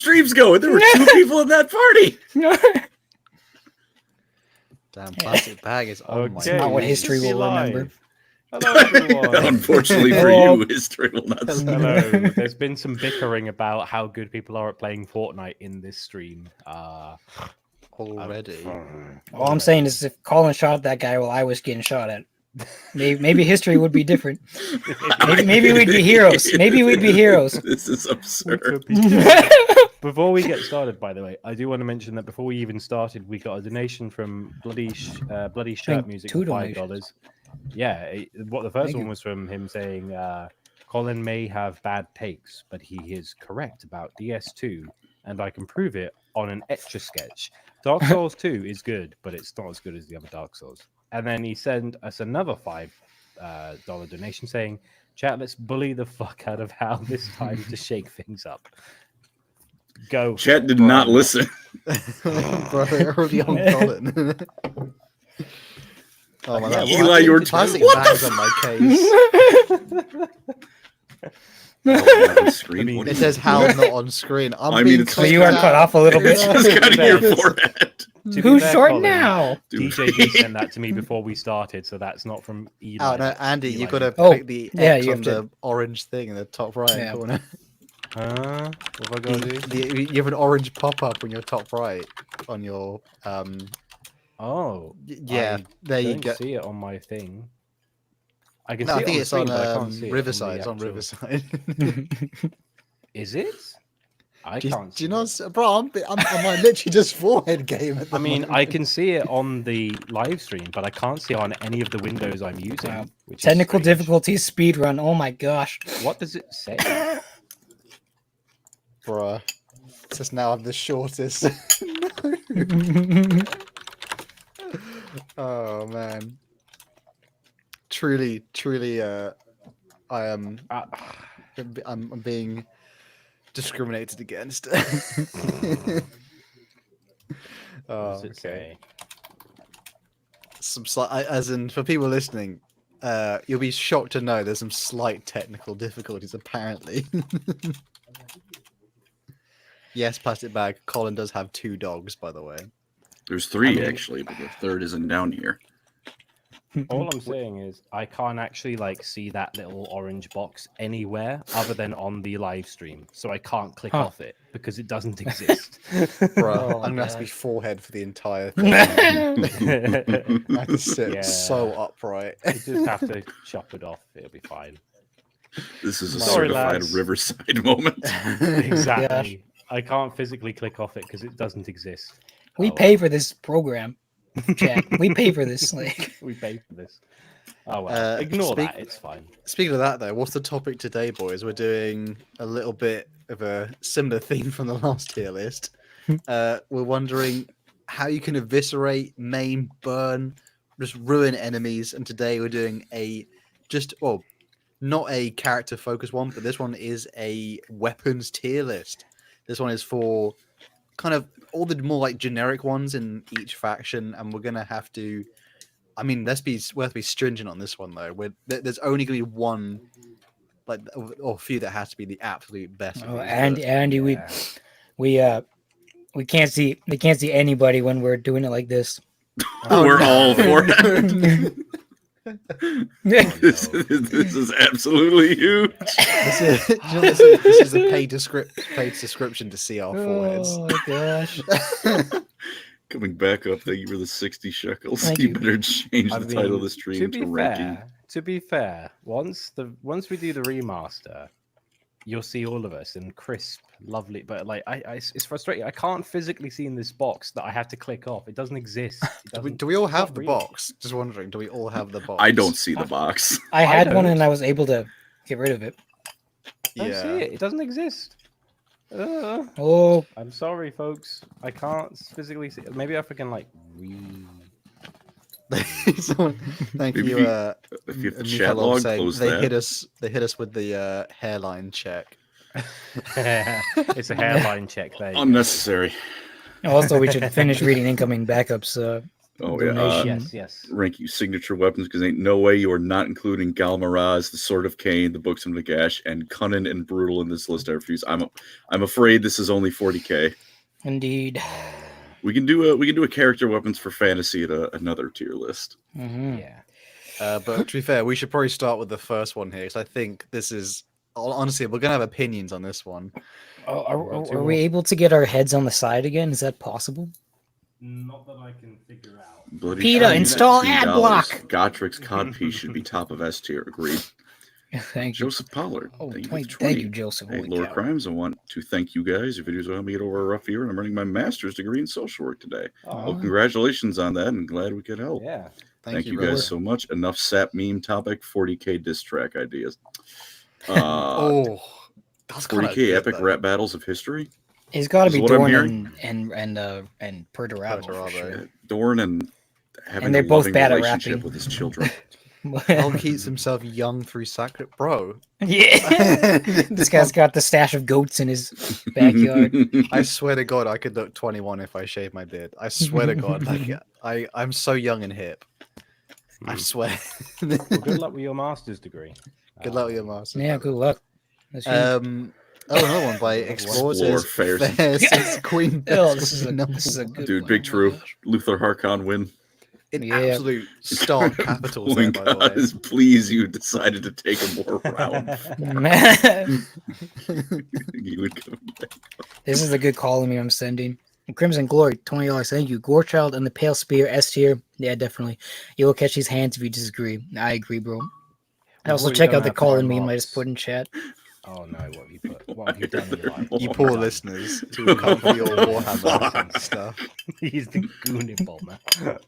stream's going. There were 2 people in that party. Damn, plastic bag is on Okay, my not what we history should be will remember. live. Hello, everyone. Unfortunately for Hello. you, history will not. Hello. There's been some bickering about how good people are at playing Fortnite in this stream. already. All I'm saying is, if Colin shot that guy while I was getting shot at, maybe history would be different. Maybe we'd be heroes. Maybe we'd be heroes. This is absurd. Before we get started, by the way, I do want to mention that before we even started, we got a donation from Bloody Shirt Music for $5. Yeah, what the first one was from him saying, Colin may have bad takes, but he is correct about DS2, and I can prove it on an Etch-a-Sketch. Dark Souls 2 is good, but it's not as good as the other Dark Souls. And then he sent us another $5 donation saying, chat, let's bully the fuck out of Hal this time to shake things up. Go. Chat did not listen. Bro, they're already on Colin. Oh my god. Eli, you were plastic what bags on my case. Screen. It says Hal not on screen. I mean, So you are cut off a little bit. It's just got in your forehead. Who's short now? DJ did send that to me before we started, so that's not from Eli. Oh no, Andy, Eli. you've got to Oh, click the yeah, X you on have to- the orange thing in the top right Yeah. corner. What have I got to do? You have an orange pop-up on your top right on your Oh, yeah, I there you don't go. see it on my thing. I can No, see I think it it's on on the screen, but I can't see it Riverside. It's the on actual- Riverside. Is it? I do can't. you see not, it. bro? I'm literally just forehead game. At the I mean, moment. I can see it on the live stream, but I can't see it on any of the windows I'm using. Wow. Which is Technical strange. difficulties, speedrun. Oh my gosh. What does it say? Bruh. It says now I'm the shortest. Oh man. Truly, I am. I'm being discriminated against. What does Oh, it say? some slight, as in for people listening, you'll be shocked to know there's some slight technical difficulties apparently. Yes, plastic bag. Colin does have 2 dogs, by the way. There's 3 I mean- actually, but the third isn't down here. All I'm saying is I can't actually like see that little orange box anywhere other than on the live stream, so I can't click Huh. off it because it doesn't exist. Bro, Oh my I'm gonna have to be gosh. forehead for the entire thing. I have to sit Yeah. so upright. You just have to chop it off. It'll be fine. This is a Sorry, certified lads. Riverside moment. Exactly. I can't physically click off it because it doesn't exist. We Oh, pay for this program. Chat. We pay for this. Like, we pay for this. Oh well, ignore that. It's fine. Speaking of that, though, what's the topic today, boys? We're doing a little bit of a similar theme from the last tier list. We're wondering how you can eviscerate, maim, burn, just ruin enemies. And today we're doing not a character focused one, but this one is a weapons tier list. This one is for kind of all the more like generic ones in each faction, and we're gonna have to. I mean, we have to be stringent on this one though. There's only gonna be one, like, or a few that has to be the absolute best. of oh, these, Andy, but- we can't see. They can't see anybody when we're doing it like this. We're all for it. Yeah. This is absolutely huge. This is, do you know, this is a paid description to see our foreheads. Oh my gosh. Coming back up, thank you for the 60 shekels. Thank You you. better change I the title of mean, the stream to ranking. to be fair, once we do the remaster, you'll see all of us in crisp, lovely. But like, it's frustrating. I can't physically see in this box that I have to click off. It doesn't exist. Do we all it's have not the real. box? Just wondering, do we all have the box? I don't see the box. I had one don't. and I was able to get rid of it. I don't see it. It doesn't exist. Oh, I'm sorry, folks. I can't physically see. Maybe if I can like Someone, thank Maybe you. if you have the Michael chat log, saying close they that. hit us. They hit us with the hairline check. it's a hairline check there. you go. Unnecessary. also we should finish reading incoming backups. Oh yeah, donation. Yes. rank you signature weapons because ain't no way you are not including Galmaraz, the Sword of Cain, the Books of Nagash, and Cunning and Brutal in this list. I refuse. I'm afraid this is only 40k. Indeed. We can do a character weapons for fantasy at another tier list. Mm-hmm. Yeah. But to be fair, we should probably start with the first one here, because I think this is honestly we're gonna have opinions on this one. Are we able to get our heads on the side again? Is that possible? Not that I can figure out. Bloody PETA, Shiny, install $15. ad block. Gotrik's Codpiece should be top of S tier. Agreed. Thank you. Joseph Pollard. Oh, Thank you, 20, for thank 20. you, Joseph. Hey, Holy Lore cow. Crimes, I want to thank you guys. Your videos will help me get over a rough year, and I'm earning my master's degree in social work today. Well, congratulations on that, and glad we could help. Yeah. Thank you brother. guys so much. Enough sap meme topic, 40k diss track ideas. That's kind of 40k epic rap battles of history. It's got to This is be what I'm Dorn hearing. and Perturabo. For sure. Dorn and having they're a both loving bad at relationship rapping. with his children. Hell keeps himself young through sacred, bro. Yeah. This guy's got the stash of goats in his backyard. I swear to God, I could look 21 if I shaved my beard. I swear to God, like I'm so young and hip. I swear. Well, good luck with your master's degree. Good luck with your master. Yeah, good luck. That's huge. Another one by Explore Explorers. Fairs. Queen. Oh, this is a good Dude, one. big Oh my true. gosh. Luther Harkon win. In Yeah. absolute stark capitals there, by the God way. is pleased you decided to take a more round. You would come back. This is a good column I'm sending. Crimson Glory, $20. Thank you. Gorechild and the Pale Spear, S tier. Yeah, definitely. You will catch these hands if you disagree. I agree, bro. I also already check done out the our column prime meme I marks. just put in chat. Oh no, what have you put? What have you done, Eli? You Oh, poor God. listeners to come for your Warhammer stuff. He's the Goonin bomber.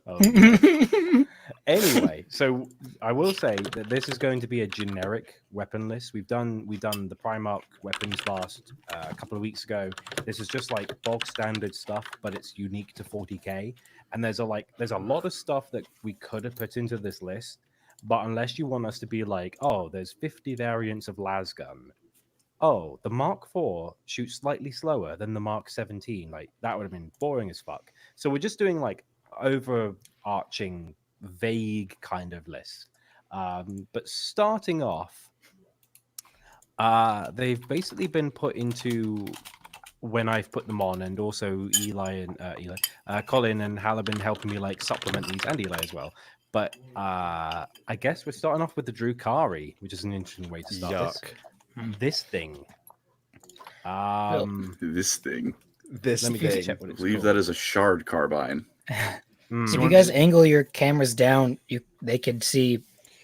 Oh, no. Anyway, so I will say that this is going to be a generic weapon list. We've done the Primarch weapons last a couple of weeks ago. This is just like bog standard stuff, but it's unique to 40k. And there's a lot of stuff that we could have put into this list, but unless you want us to be like, oh, there's 50 variants of lasgun. Oh, the Mark IV shoots slightly slower than the Mark 17. Like that would have been boring as fuck. So we're just doing like overarching, vague kind of list. But starting off, they've basically been put into when I've put them on, and also Colin and Hal have been helping me like supplement these, and Eli as well. But I guess we're starting off with the Drukari, which is an interesting way to start this thing. This thing. This Let me just thing. check what I it's believe called. that is a shard carbine. So if you guys angle your cameras down, they can see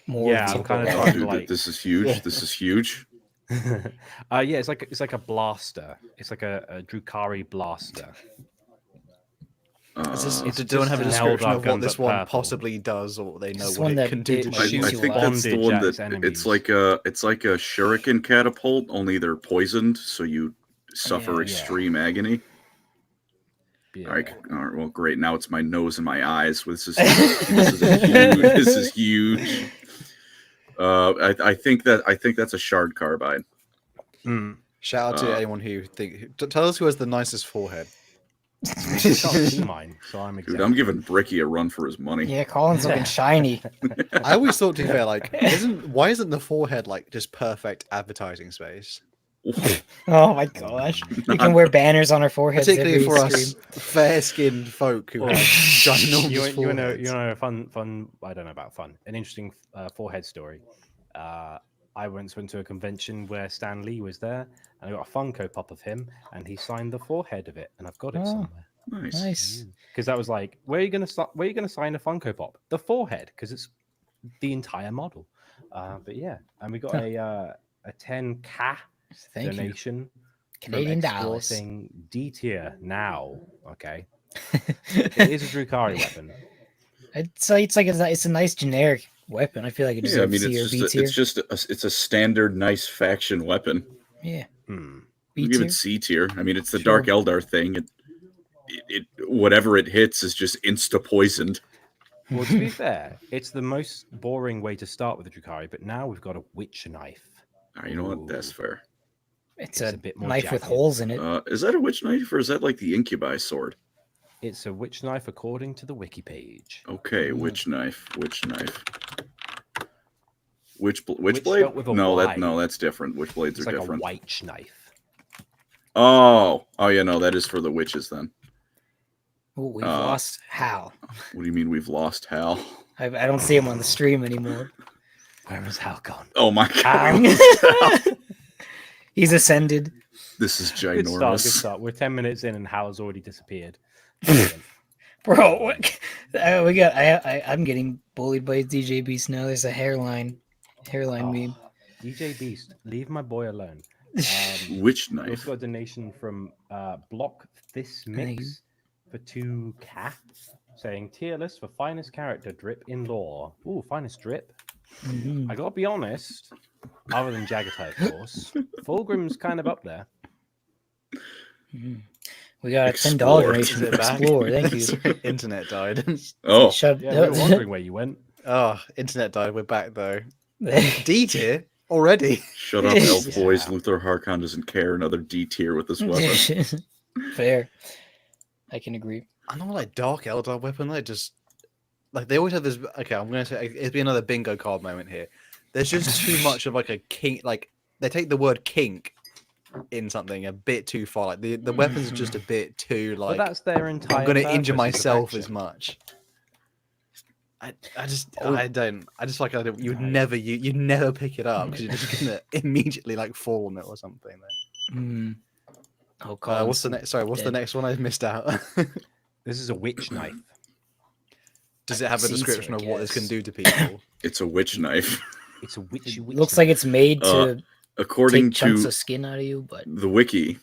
more. Yeah, of I'm the kind of Oh, trying dude, to like. this is huge. This is huge. Yeah, it's like a blaster. It's like a Drukari blaster. Do you have a just description of Eldar what this guns one at purple. possibly does, or they know This what one it that can do to it I shoot? shoots you think alive. that's the one Bondage at that its enemies. it's like a shuriken catapult, only they're poisoned, so you suffer Yeah. extreme agony. Yeah. All right, well, great. Now it's my nose and my eyes. This is huge. This is huge. I think that's a shard carbine. Shout out to anyone who tell us who has the nicest forehead. I can't see mine, so I'm Dude, I'm giving Bricky a run for his money. Yeah, Colin's looking shiny. I always thought, to be fair, like, why isn't the forehead like just perfect advertising space? Oh my gosh. We can wear banners on our foreheads Particularly every for stream. us fair-skinned folk who have ginormous you foreheads. know, a fun. I don't know about fun. An interesting forehead story. I once went to a convention where Stan Lee was there, and I got a Funko Pop of him, and he signed the forehead of it, and I've got it somewhere. Nice. Because that was like, where are you gonna sign a Funko Pop? The forehead, because it's the entire model. But yeah, and we got a 10K Thank you. donation. Canadian from dollars. Saying D tier now. Okay, it is a Drukari weapon. It's a nice generic weapon. I feel like it Yeah, I deserves mean, C or B tier. it's a standard nice faction weapon. Yeah. Hmm. B We'll give tier. it C tier. I mean, it's the Sure. Dark Eldar thing. It whatever it hits is just insta poisoned. Well, to be fair, it's the most boring way to start with the Drukari, but now we've got a witch knife. You know what? That's fair. It's It's a a bit more knife with jagged. holes in it. Is that a witch knife or is that like the Incubi sword? It's a witch knife according to the wiki page. Okay, witch knife. Witch Witch blade? spelled with a Y. That's different. Witch blades It's are like different. a white knife. Oh, yeah, no, that is for the witches then. Oh, we've lost Hal. What do you mean we've lost Hal? I don't see him on the stream anymore. Where was Hal gone? Oh my god, we lost Hal. He's ascended. This is Good ginormous. start. We're 10 minutes in and Hal's already disappeared. Bro, what? I'm getting bullied by DJ Beast now. There's a hairline meme. DJ Beast, leave my boy alone. Witch We knife. also got a donation from Block This Mix for 2K, saying tier list for finest character drip in lore. Ooh, finest drip. I gotta be honest, other than Jagatai, of course, Fulgrim's kind of up there. We got a $10 donation Is it for back? Explore. Thank you. Sorry, internet died. Oh, Shut Yeah, we were wondering where you went. Oh, internet died. We're back though. D tier already. shut up, elf Yeah. boys. Luther Harkon doesn't care. Another D tier with this weapon. Fair. I can agree. I know, like Dark Eldar weapon. Like just like they always have this. Okay, I'm gonna say it'd be another bingo card moment here. There's just too much of like a kink. Like they take the word kink in something a bit too far. Like the weapons are just a bit too But like. that's their entire I'm gonna purpose injure as a myself faction. as much. I just like you'd never pick it up because you're just gonna immediately like fall on it or something. Oh, God. What's the next? Sorry, what's the next one I missed out? This is a witch knife. Does it have a Seats, description I of what this can guess. do to people? It's a witch knife. It's a witchy witch Looks knife. like it's made to According take chunks to of skin out of you, but the wiki,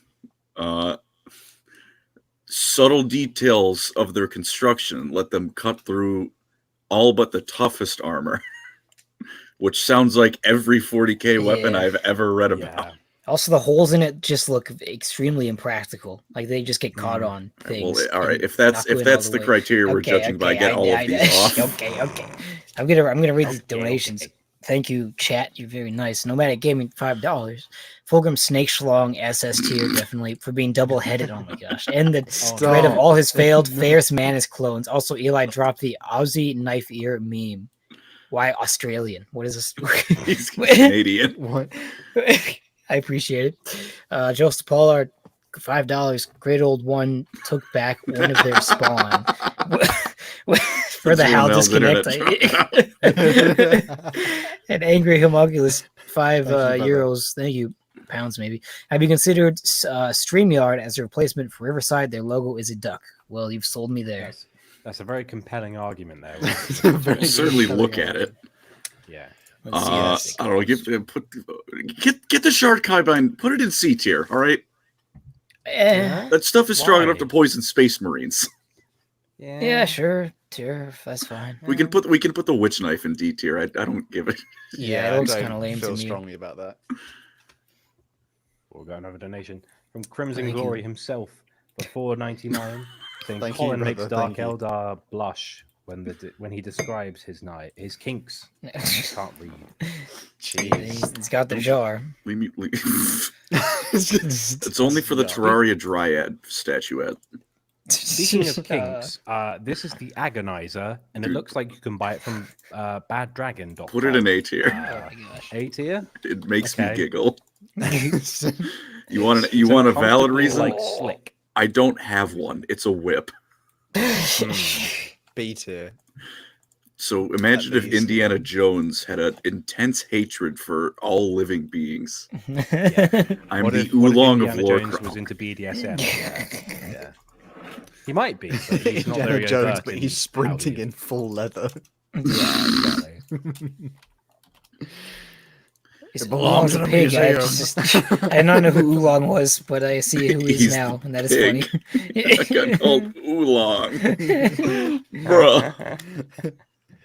subtle details of their construction let them cut through all but the toughest armor, which sounds like every 40k weapon Yeah. I've ever read about. Yeah. also the holes in it just look extremely impractical. Like they just get caught on Well, things. all right. and If that's not going all the way. criteria we're judging by, get all of these off. Okay. I'm gonna read these Okay, donations. okay. Thank you, chat. You're very nice. Nomadic Gaming, $5. Fulgrim Snake Schlong SS tier, definitely for being double-headed. Oh my gosh! And the threat of all his failed Ferris Manus clones. Also, Eli dropped the Aussie knife ear meme. Why Australian? What is this? He's Canadian. What? I appreciate it. Joseph Pollard, $5. Great old one took back one of their spawn. For the Considering Hal Mel's disconnect. And Angry Homunculus, €5 brother. euros. Thank you. Pounds, maybe. Have you considered StreamYard as a replacement for Riverside? Their logo is a duck. Well, you've sold me there. That's a very compelling argument there. We'll certainly look at it. Yeah. Let's see how this I don't know. Get the Shard Kybine. Put it in C tier. All right. That stuff is strong Why? enough to poison Space Marines. Yeah, sure. That's fine. We can put the witch knife in D tier. I don't give it. Yeah, it I looks don't kinda lame to feel me. strongly about that. We'll go another donation from Crimson Thank you. Glory himself for $4.99, saying Thank you, Colin makes brother, Dark thank you. Eldar blush when he describes his kinks. I can't read. He's got the jar. Leave me. It's only for the Terraria Dryad statuette. Speaking of kinks, this is the Agonizer, and it Dude. looks like you can buy it from baddragon.com. Put it in A tier. Oh my gosh. A tier? It makes me Okay. giggle. You So want a valid comfortable, reason? Like slick. I don't have one. It's a whip. B tier. So imagine if least. Indiana Jones had an intense hatred for all living beings. I'm What the if oolong of Indiana Jones was Lorecrimes. into BDSM? Yeah. He might be, but he's not Indiana very Jones, overt but in he's how sprinting he is. in full leather. Yeah, exactly. It belongs in a museum. I did not know who Oolong was, but I see who he is He's now, and that is pig. funny. I got called oolong. Bruh.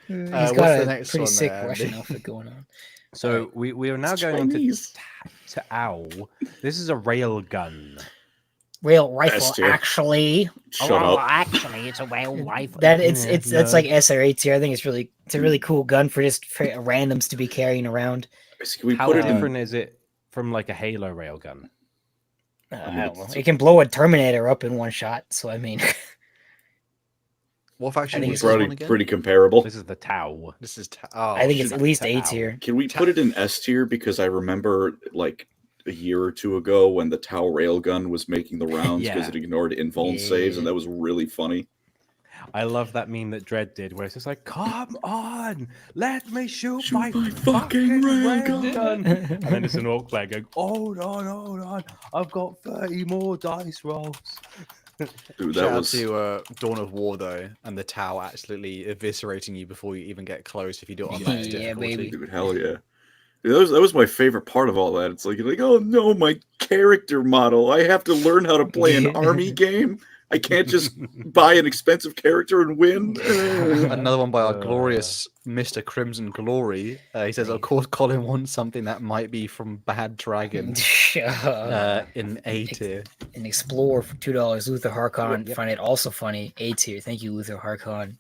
He's what's got the a next pretty one sick there, Russian Andy? outfit going on. So we are now It's going on Chinese. to Owl. This is a rail gun. Rail rifle, S tier. actually. Shut Oh, up. actually, it's a rail rifle. That's like SRA tier. I think it's a really cool gun for randoms to be carrying around. Can we How put it in? different is it from like a Halo railgun? I don't know. It can blow a Terminator up in one shot. So I mean, What faction think was it's this one Probably again? pretty comparable. This is the Tau. This is I think it's shit. at least Tau. A tier. Can we put it in S tier? Because I remember like a year or two ago when the Tau railgun was making the rounds because Yeah. it ignored invuln saves, and Yeah. that was really funny. I love that meme that Dredd did, where it's just like, "Come on, let me shoot, Shoot my my fucking fucking railgun." railgun!" And then it's an orc player going, hold on, I've got 30 more dice rolls." Dude, Shout that out was to Dawn of War though, and the Tau absolutely eviscerating you before you even get close if you do it on max Yeah, difficulty. baby. dude, hell yeah. Dude, that was my favorite part of all that. It's like, oh no, my character model. I have to learn how to play an army game. I can't just buy an expensive character and win. Another one by our glorious Mr. Crimson Glory. He says, of course, Colin wants something that might be from Bad Dragon in A tier. And Explore for $2. Luther Harkon. Yep. Find it also funny. A tier. Thank you, Luther Harkon.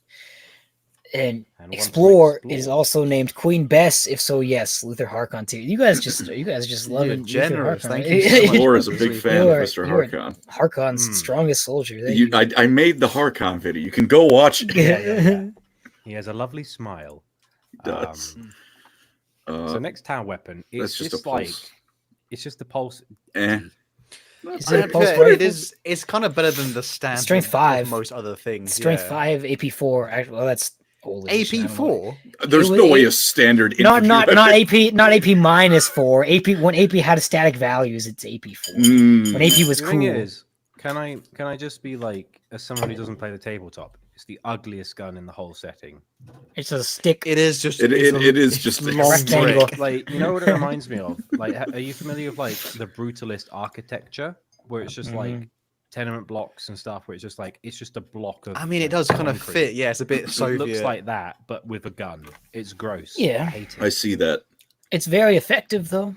And And Explore Explore. is also named Queen Bess. If so, yes, Luther Harkon too. You guys just love You're it. generous. Luther Thank Harkon. you so much. Laura is a big fan of You are- Mr. you are- Harkon. Harkon's strongest soldier. Thank You, you. I made the Harkon video. You can go watch it. Yeah. He has a lovely smile. He does. So next Tau weapon, That's it's just just a like pulse. it's just a pulse. Eh. Is it a pulse It rifle? is. It's kind of better than the standard. Strength of 5. most other things. Strength yeah. 5, AP4. Well, that's old. AP4. There's It no was- way a standard Not infantry not weapon- not AP minus 4. AP when AP had static values, it's AP4. Mm. When AP was The cool. thing is, can I just be like, as someone who doesn't play the tabletop, it's the ugliest gun in the whole setting. It's a stick. It is just. It it's a- is just it's a long rectangle. brick. Like, you know what it reminds me of? Like, are you familiar with like the brutalist architecture, where it's just like tenement blocks and stuff, where it's just like it's just a block of. I mean, it like, does kind of concrete. fit. Yeah, it's a bit It Soviet. looks like that, but with a gun. It's gross. Yeah. I hate it. I see that. It's very effective though.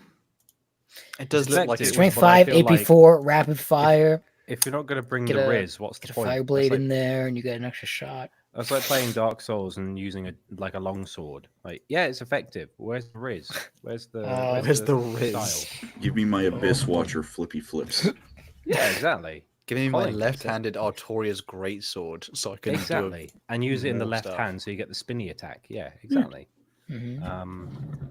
It does It's look like effective. it's Strength but I 5, feel like AP4, rapid fire. If you're not going to bring Get the a- Riz, what's the Get a point? fire That's blade like, in there, and you get an extra shot. that's like playing Dark Souls and using a long sword. Like, yeah, it's effective. Where's the Riz? Where's the Where's the Riz? style? Give me my Abyss Watcher flippy flips. Yeah, exactly. Give me my Colin, left-handed Artorias greatsword so I can Exactly. And use it in the more left stuff. hand so you get the spinny attack. Yeah, exactly. Mhm.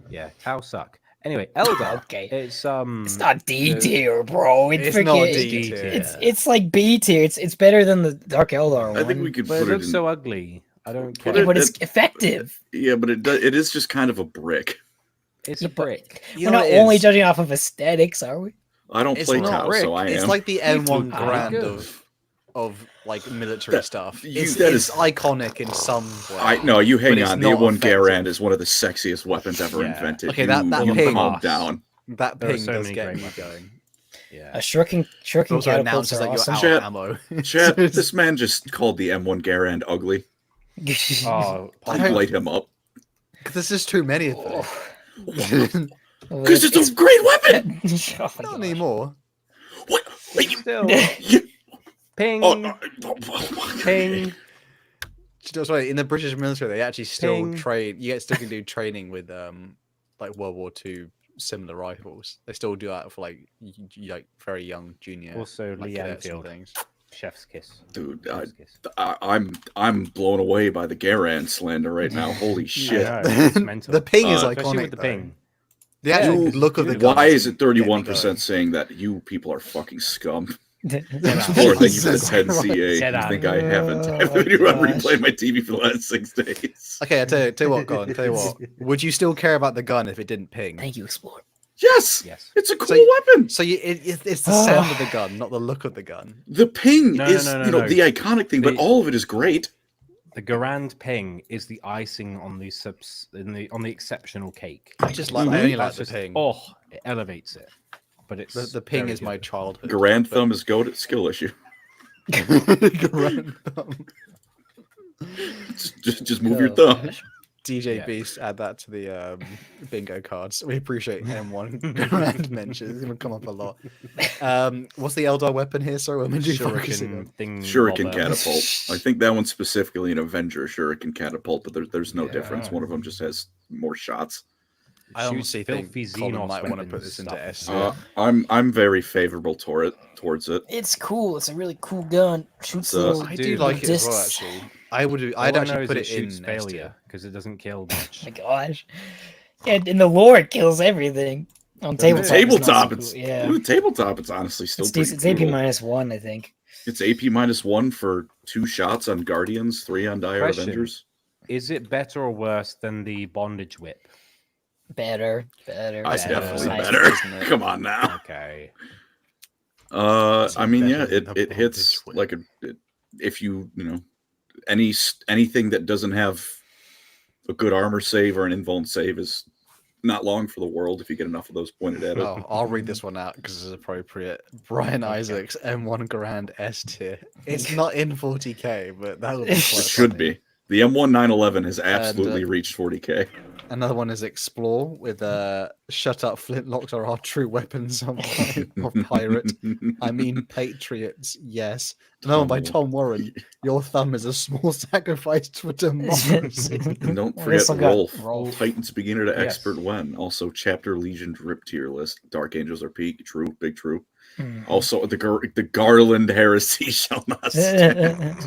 Yeah, Tau suck. Anyway, Elder. Okay. It's It's not D the- tier, bro. It's not freaking- D tier. It's like B tier. It's better than the Dark Eldar one. I think we could But it put it looks in. so ugly. I don't Put care. Yeah, but it's it- effective. Yeah, but it is just kind of a brick. It's Yeah, a but brick. You We're know not what it only is? judging off of aesthetics, are we? I don't It's play not Tau, brick. so I am. It's like the M1 pretty brand good. of like military That- stuff. you- It's, that it's is- iconic in some way. You hang But it's on. The not M1 effective. Garand is one of the sexiest weapons ever Yeah. invented. Okay, that you ping- calm down. That There are ping so does many get great me weapons. going. Yeah. Shuriken It also catapults announces are that you're awesome. out Chat- of ammo. Chad, this man just called the M1 Garand ugly. Oh, I Please don't- light him up. There's just too many of them. Because it's a great weapon! Oh my Not gosh. anymore. What? Wait, you, still. you, Ping. Ping. That's right. In the British military, they actually still Ping. train. You still can do training with like World War II similar rifles. They still do that for like like very young junior. Also, like, Lee cadets and Enfield. things. Chef's kiss. Dude, Chef's kiss. I'm blown away by the Garand slander right now. Holy shit. I know, it's mental. The ping is Especially iconic. with the though. ping. The actual You- look of the gun. Why is it get me 31% saying that you people are fucking scum? Set Or thank you for the Jesus 10 Christ. CA. Set You on. think I haven't? Oh I've my been gosh. replaying my TV for the last 6 days. Okay, I tell you what, Gon. Tell you what. Would you still care about the gun if it didn't ping? Thank you, Explore. Yes! Yes. It's a cool So you- weapon! So it's the sound of the gun, not the look of the gun. The ping No, is, no, you know, no. the iconic thing, but The- all of it is great. The Garand ping is the icing on the on the exceptional cake. I just like. I only like That's the just- ping. Oh, it elevates it. But it's The ping very is my good. childhood. Garand thumb is goated skill issue. Garand thumb. Just move your Oh, thumb. gosh. DJ Yeah. Beast, add that to the bingo cards. We appreciate M1 Garand mentions. It's gonna come up a lot. What's the Eldar weapon here? Sorry, what am I focusing Shuriken on? thing. Shuriken bobber. catapult. I think that one's specifically an Avenger Shuriken catapult, but there's no Yeah. difference. One of them just has more shots. I Shoots honestly think filthy Colin Xenos might want to weapons put this into stuff. S. I'm very favorable towards it. It's cool. It's a really cool gun. Shoots It's, little I do Dude, like it as well, discs. actually. I'd All I actually know put is it in shoots failure because it doesn't kill much. Oh my gosh. And in the lore, it kills everything. On Does it? tabletop, Tabletop, it's not so it's cool. Yeah. on the tabletop. It's honestly still It's pretty decent. It's AP brutal. -1, I think. It's AP -1 for 2 shots on Guardians, 3 on Dire Question. Avengers. Is it better or worse than the bondage whip? Better. It's definitely nice, better. isn't it? Come on now. Okay. I mean, yeah, better than the it hits bondage whip? like if you know anything that doesn't have a good armor save or an invuln save is not long for the world if you get enough of those pointed at it. Oh, I'll read this one out because it's appropriate. Brian Isaacs, M1 Grand S tier. It's not in 40k, but that would be It quite should funny. be. The M1 911 has absolutely reached 40k. Another one is Explore with Shut Up, Flintlocks are our true weapons of pirate. I mean Patriots, yes. Another one by Tom Warren. Your thumb is a small sacrifice for democracy. And don't Well, forget this one got Rolf, Titans beginner to Yes. expert when. Also Chapter Legion drip tier list. Dark Angels are peak, true, big true. Mhm. Also the Garland heresy shall not stand.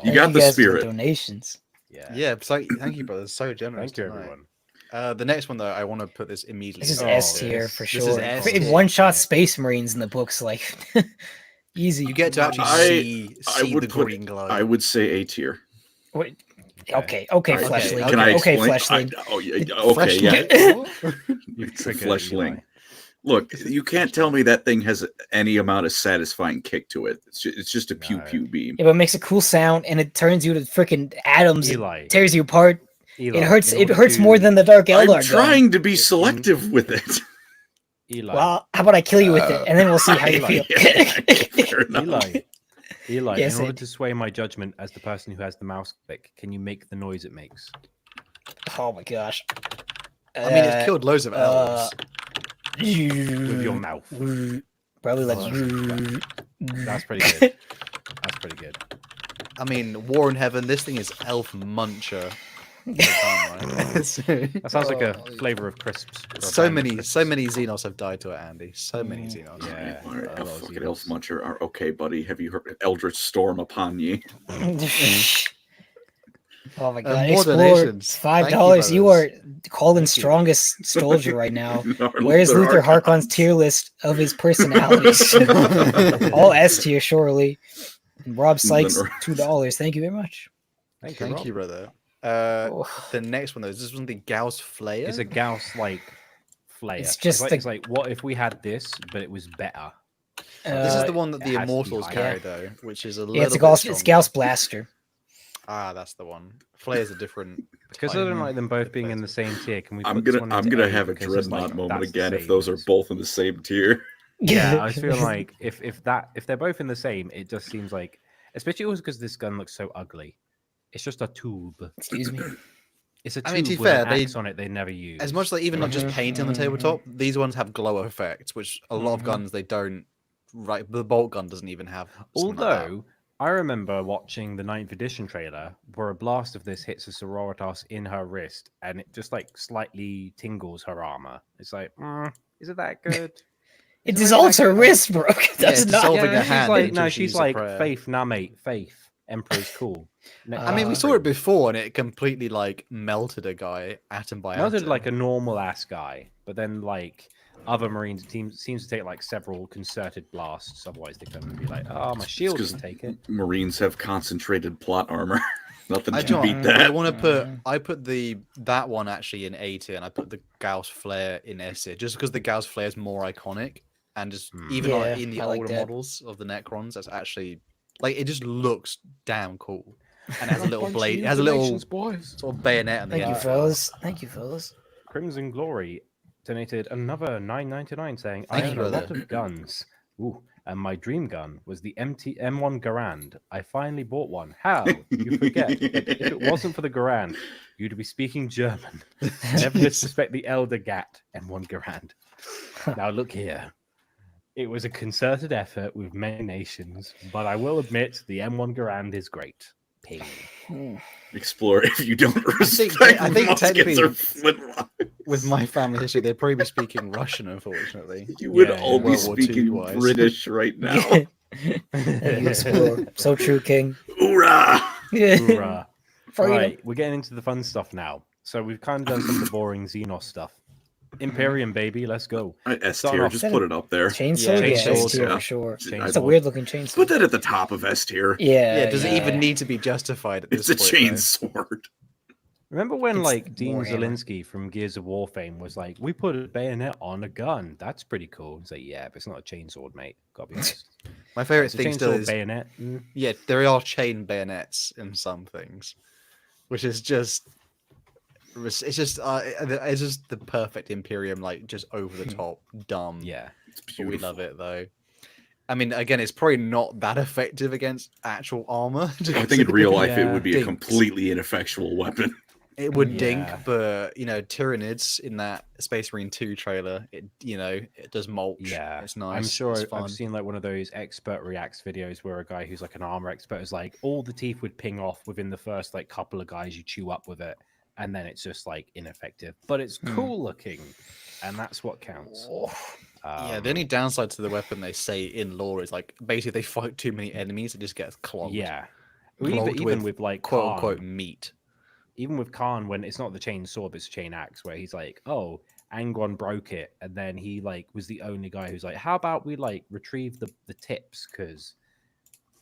You Thank got the guys for spirit. donations. Yeah, so, thank you, brothers. So generous. Thank you, tonight. everyone. The next one, though, I want to put this immediately. This is Oh, S tier for This is sure. S In tier. one-shot Space Marines in the books, like easy. You get to actually I see would the put green glow. I would say A tier. Wait, okay, Okay, Fleshling. Can I Okay, explain? Fleshling. Okay, yeah. You triggered Fleshling. Eli. Look, you can't tell me that thing has any amount of satisfying kick to it. It's just a pew No. pew beam. Yeah, but it makes a cool sound and it turns you to freaking atoms. Eli. It tears you apart. Eli, It hurts. in It order hurts to- more than the Dark Eldar I'm gun. trying to be selective with it. Eli. Well, how about I kill you with it, and then we'll see how you Eli. feel. Yeah, fair enough. Eli, Yes, in order Ed. to sway my judgment as the person who has the mouse click, can you make the noise it makes? Oh my gosh! I mean, it's killed loads of elves. With your mouth. Probably like. That's pretty good. That's pretty good. I mean, War in Heaven. This thing is Elf Muncher. That sounds like a flavor of crisps. for a so band of many crisps. Xenos have died to it, Andy. So many Xenos. Yeah. All right, a lot of fucking Elf Xenos. Muncher are okay, buddy. Have you heard Eldritch Storm upon ye? Oh my god! more Explore, donations. $5. Thank You you, are brothers. Colin strongest soldier right now. Our Where's Luther Archons. Harkon's tier list of his personalities? All S tier, surely. And Rob Sykes, Then- $2. Thank you very much. Thank you, Thank Rob. you, brother. Oh. The next one, though, is this one the Gauss Flayer? It's a Gauss like flayer. It's just it's like what if we had this, but it was better? This is the one that it the has to be Immortals higher. carry, though, which is a little Yeah, it's a bit Gauss. stronger. It's Gauss Blaster. Ah, that's the one. Flayer's a different. Because I type. don't like them both being in the same tier. Can we? I'm put this gonna one into A have a because it's dreadnought like, moment that's the again if same those are as- both in the same tier. Yeah, I just feel like if they're both in the same, it just seems like, especially also because this gun looks so ugly. It's just a tube. Excuse me. It's a tube I mean, to be with an fair, they- axe on it. They never use. As much like even not just paint on the tabletop, these ones have glow effects, which a lot of guns they don't. Right, the bolt gun doesn't even have. something like that. Although I remember watching the 9th edition trailer where a blast of this hits a Sororitas in her wrist, and it just like slightly tingles her armor. It's like, is it that good? It dissolves her wrist, bro. That's it's not. dissolving her she's hand like, until no, she she's uses a like, prayer. faith, nah, mate, faith. Emperor's cool. I mean, we saw it before, and it completely like melted a guy atom by Melted atom. like a normal ass guy, but then like other Marines seems to take like several concerted blasts. Otherwise, they come and be like, "Oh, my shield 'cause can take it." Marines have concentrated plot armor. Nothing I can don't. beat I that. want to put. I put that one actually in A tier, and I put the Gauss Flare in S tier, just because the Gauss Flare is more iconic, and just even Yeah, in the I like older that. models of the Necrons, that's actually like it just looks damn cool, and it has a little blade. It has a little boys. sort of bayonet on the Thank you, end. fellas. Thank you, fellas. Crimson Glory donated another $9.99, saying, Thank "I you, own a lot brother. of guns. Ooh, and my dream gun was the M1 Garand. I finally bought one. How? You forget that if it wasn't for the Garand, you'd be speaking German. Never disrespect the Elder Gat M1 Garand. Now look here. It was a concerted effort with many nations, but I will admit the M1 Garand is great. Ping. Explore if you don't think- respect I think muskets technically- or flintlock. With my family history, they'd probably be speaking Russian, unfortunately. You would Yeah, all be World War II speaking wise. British right now. Thank you, Explore. So true, King. Hoorah! Hoorah. Freedom. Right, we're getting into the fun stuff now. So we've kind of done some of the boring Xenos stuff. Imperium, baby, let's go. S Starting tier, off- just put it up there. Chainsaw, Yeah, yeah, chainsaw, S tier yeah. for sure. Chainsaw. It's a weird looking chainsaw. Put that at the top of S tier. Yeah, Does it even need to be justified at this It's a point? chain sword. Remember when It's like Dean Warhammer. Zielinski from Gears of War fame was like, we put a bayonet on a gun. That's pretty cool. It's like, yeah, but it's not a chainsword, mate. Gotta be honest. My favorite It's a thing still chainsaw is bayonet. yeah, there are chain bayonets in some things, which is just it's just the perfect Imperium, like just over the top, dumb. Yeah. It's But beautiful. we love it though. I mean, again, it's probably not that effective against actual armor. I think in real life it Yeah. would be a Dinks. completely ineffectual weapon. It would dink, Yeah. but Tyranids in that Space Marine 2 trailer, it does mulch. Yeah, It's nice. I'm sure it's fun. I've seen like one of those expert reacts videos where a guy who's like an armor expert is like, all the teeth would ping off within the first like couple of guys you chew up with it, and then it's just like ineffective, but it's cool looking, and that's what counts. Yeah, the only downside to the weapon they say in lore is like basically they fight too many enemies, it just gets clogged. Yeah, Clogged even with like quote Khan, unquote meat. even with Khan, when it's not the chain sword, it's a chain axe, where he's like, oh, Angron broke it, and then he like was the only guy who's like, how about we like retrieve the tips, because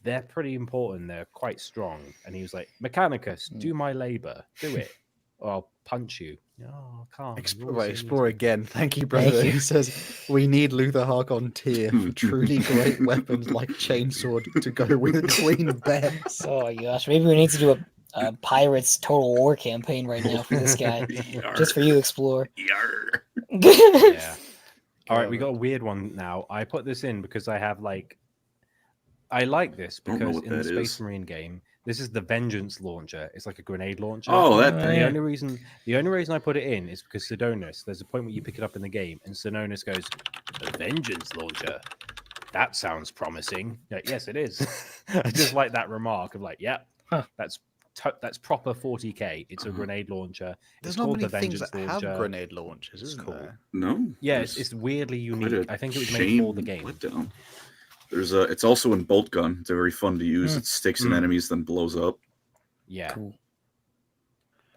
they're pretty important, they're quite strong. And he was like, Mechanicus, do my labor, do it, or I'll punch you. Oh, Khan. Explore again. Thank you, brother. Thank you. He says we need Luther Harkon tier for truly great weapons like chainsword to go with Queen Bess. Oh my gosh, maybe we need to do a Pirates Total War campaign right now for this guy, just for you, Explore. Yarr. Yeah. All right, we got a weird one now. I put this in because I have like, I like this I don't know because what in the that Space is. Marine game, this is the Vengeance launcher. It's like a grenade launcher. Oh, that And thing. the only reason I put it in is because Sidonus. There's a point where you pick it up in the game, and Sidonus goes, "A Vengeance launcher. That sounds promising." Like, yes, it is. I just like that remark of like, yeah, Huh. that's proper 40k. It's a grenade launcher. There's It's not called many the things Vengeance that launcher. have grenade launchers, It's isn't cool. there? No. Yeah, There's it's weirdly quite unique. a I think it was made for the game. letdown. There's a. It's also in bolt gun. It's very fun to use. It sticks in enemies, then blows up. Yeah, Cool.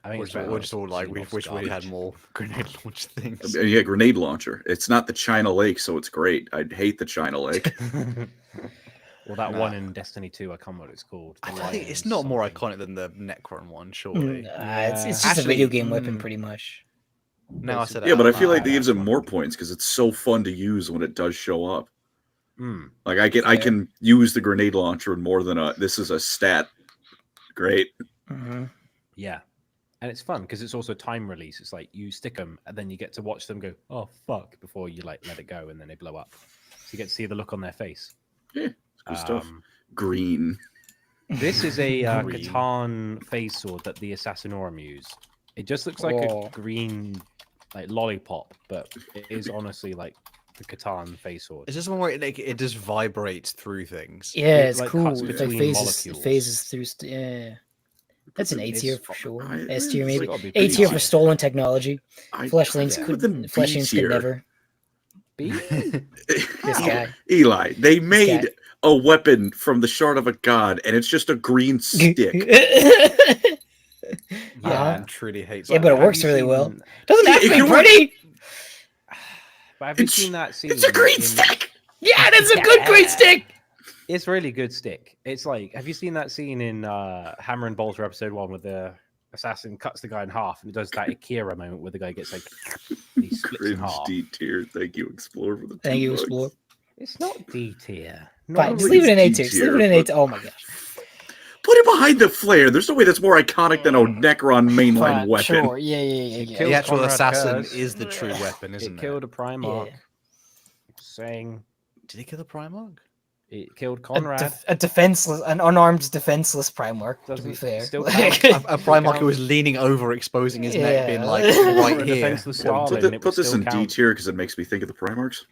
I think We're just all like, we Xenos wish we had garbage. more grenade launch things. Yeah, grenade launcher. It's not the China Lake, so it's great. I'd hate the China Lake. Well, that Nah. one in Destiny 2, I can't remember what it's called. I The think Lion it's not more something. iconic than the Necron one, surely. It's just Actually, a video game weapon, pretty much. Now I said it Yeah, but I out feel like loud. that gives it more points because it's so fun to use when it does show up. Mm. Like I Fair. can use the grenade launcher in more than a. This is a stat. Great. Mhm. Yeah. And it's fun because it's also time release. It's like you stick them and then you get to watch them go, oh, fuck, before you like let it go and then they blow up. So you get to see the look on their face. Yeah, it's good stuff. Um, Green. This is a Green. Catan phase sword that the Assassinorum use. It just looks like Oh. a green like lollipop, but it is honestly like the Catan phase sword. Is this one where it just vibrates through things? Yeah, It, it's like, cool. cuts It like between phases, molecules. phases through. Yeah, that's an A It's tier for sure. I- S tier it's maybe. gotta be A pretty tier high. for stolen technology. I Fleshlings I'd could. put them B Fleshlings could tier. never. B? This guy. Eli, they made guy. a weapon from the shard of a god, and it's just a green stick. Yeah, Uh-huh. man truly hates Yeah, that. but it Have works you really well. seen- Doesn't have Yeah, to if be you want- pretty. But have you It's- seen that scene? It's a green in- stick. Yeah, that's a good green stick. It's really good stick. It's like, have you seen that scene in Hammer and Bolter episode 1 where the assassin cuts the guy in half and it does that Akira moment where the guy gets like he splits in Cringe half. D tier. Thank you, Explore, for the Thank you, $2. Explore. It's not D tier. Fine, just really leave it in A D tier. Just leave it tier, in A but- tier. Oh my gosh. Put it behind the flare. There's no way that's more iconic than a Necron mainline Fine, weapon. sure. Yeah. It The kills actual Conrad assassin Kurz. is the true weapon, isn't It it? killed a Primarch. Yeah. Saying Did he kill the Primarch? it killed A, Conrad. a defenseless, an unarmed, defenseless Primarch. To be Doesn't fair, still Like- count. A Primarch who was leaning over, exposing his neck, being Yeah. like, For right a here. defenseless Well, Stalin, put it put would this still in D count. tier because it makes me think of the Primarchs.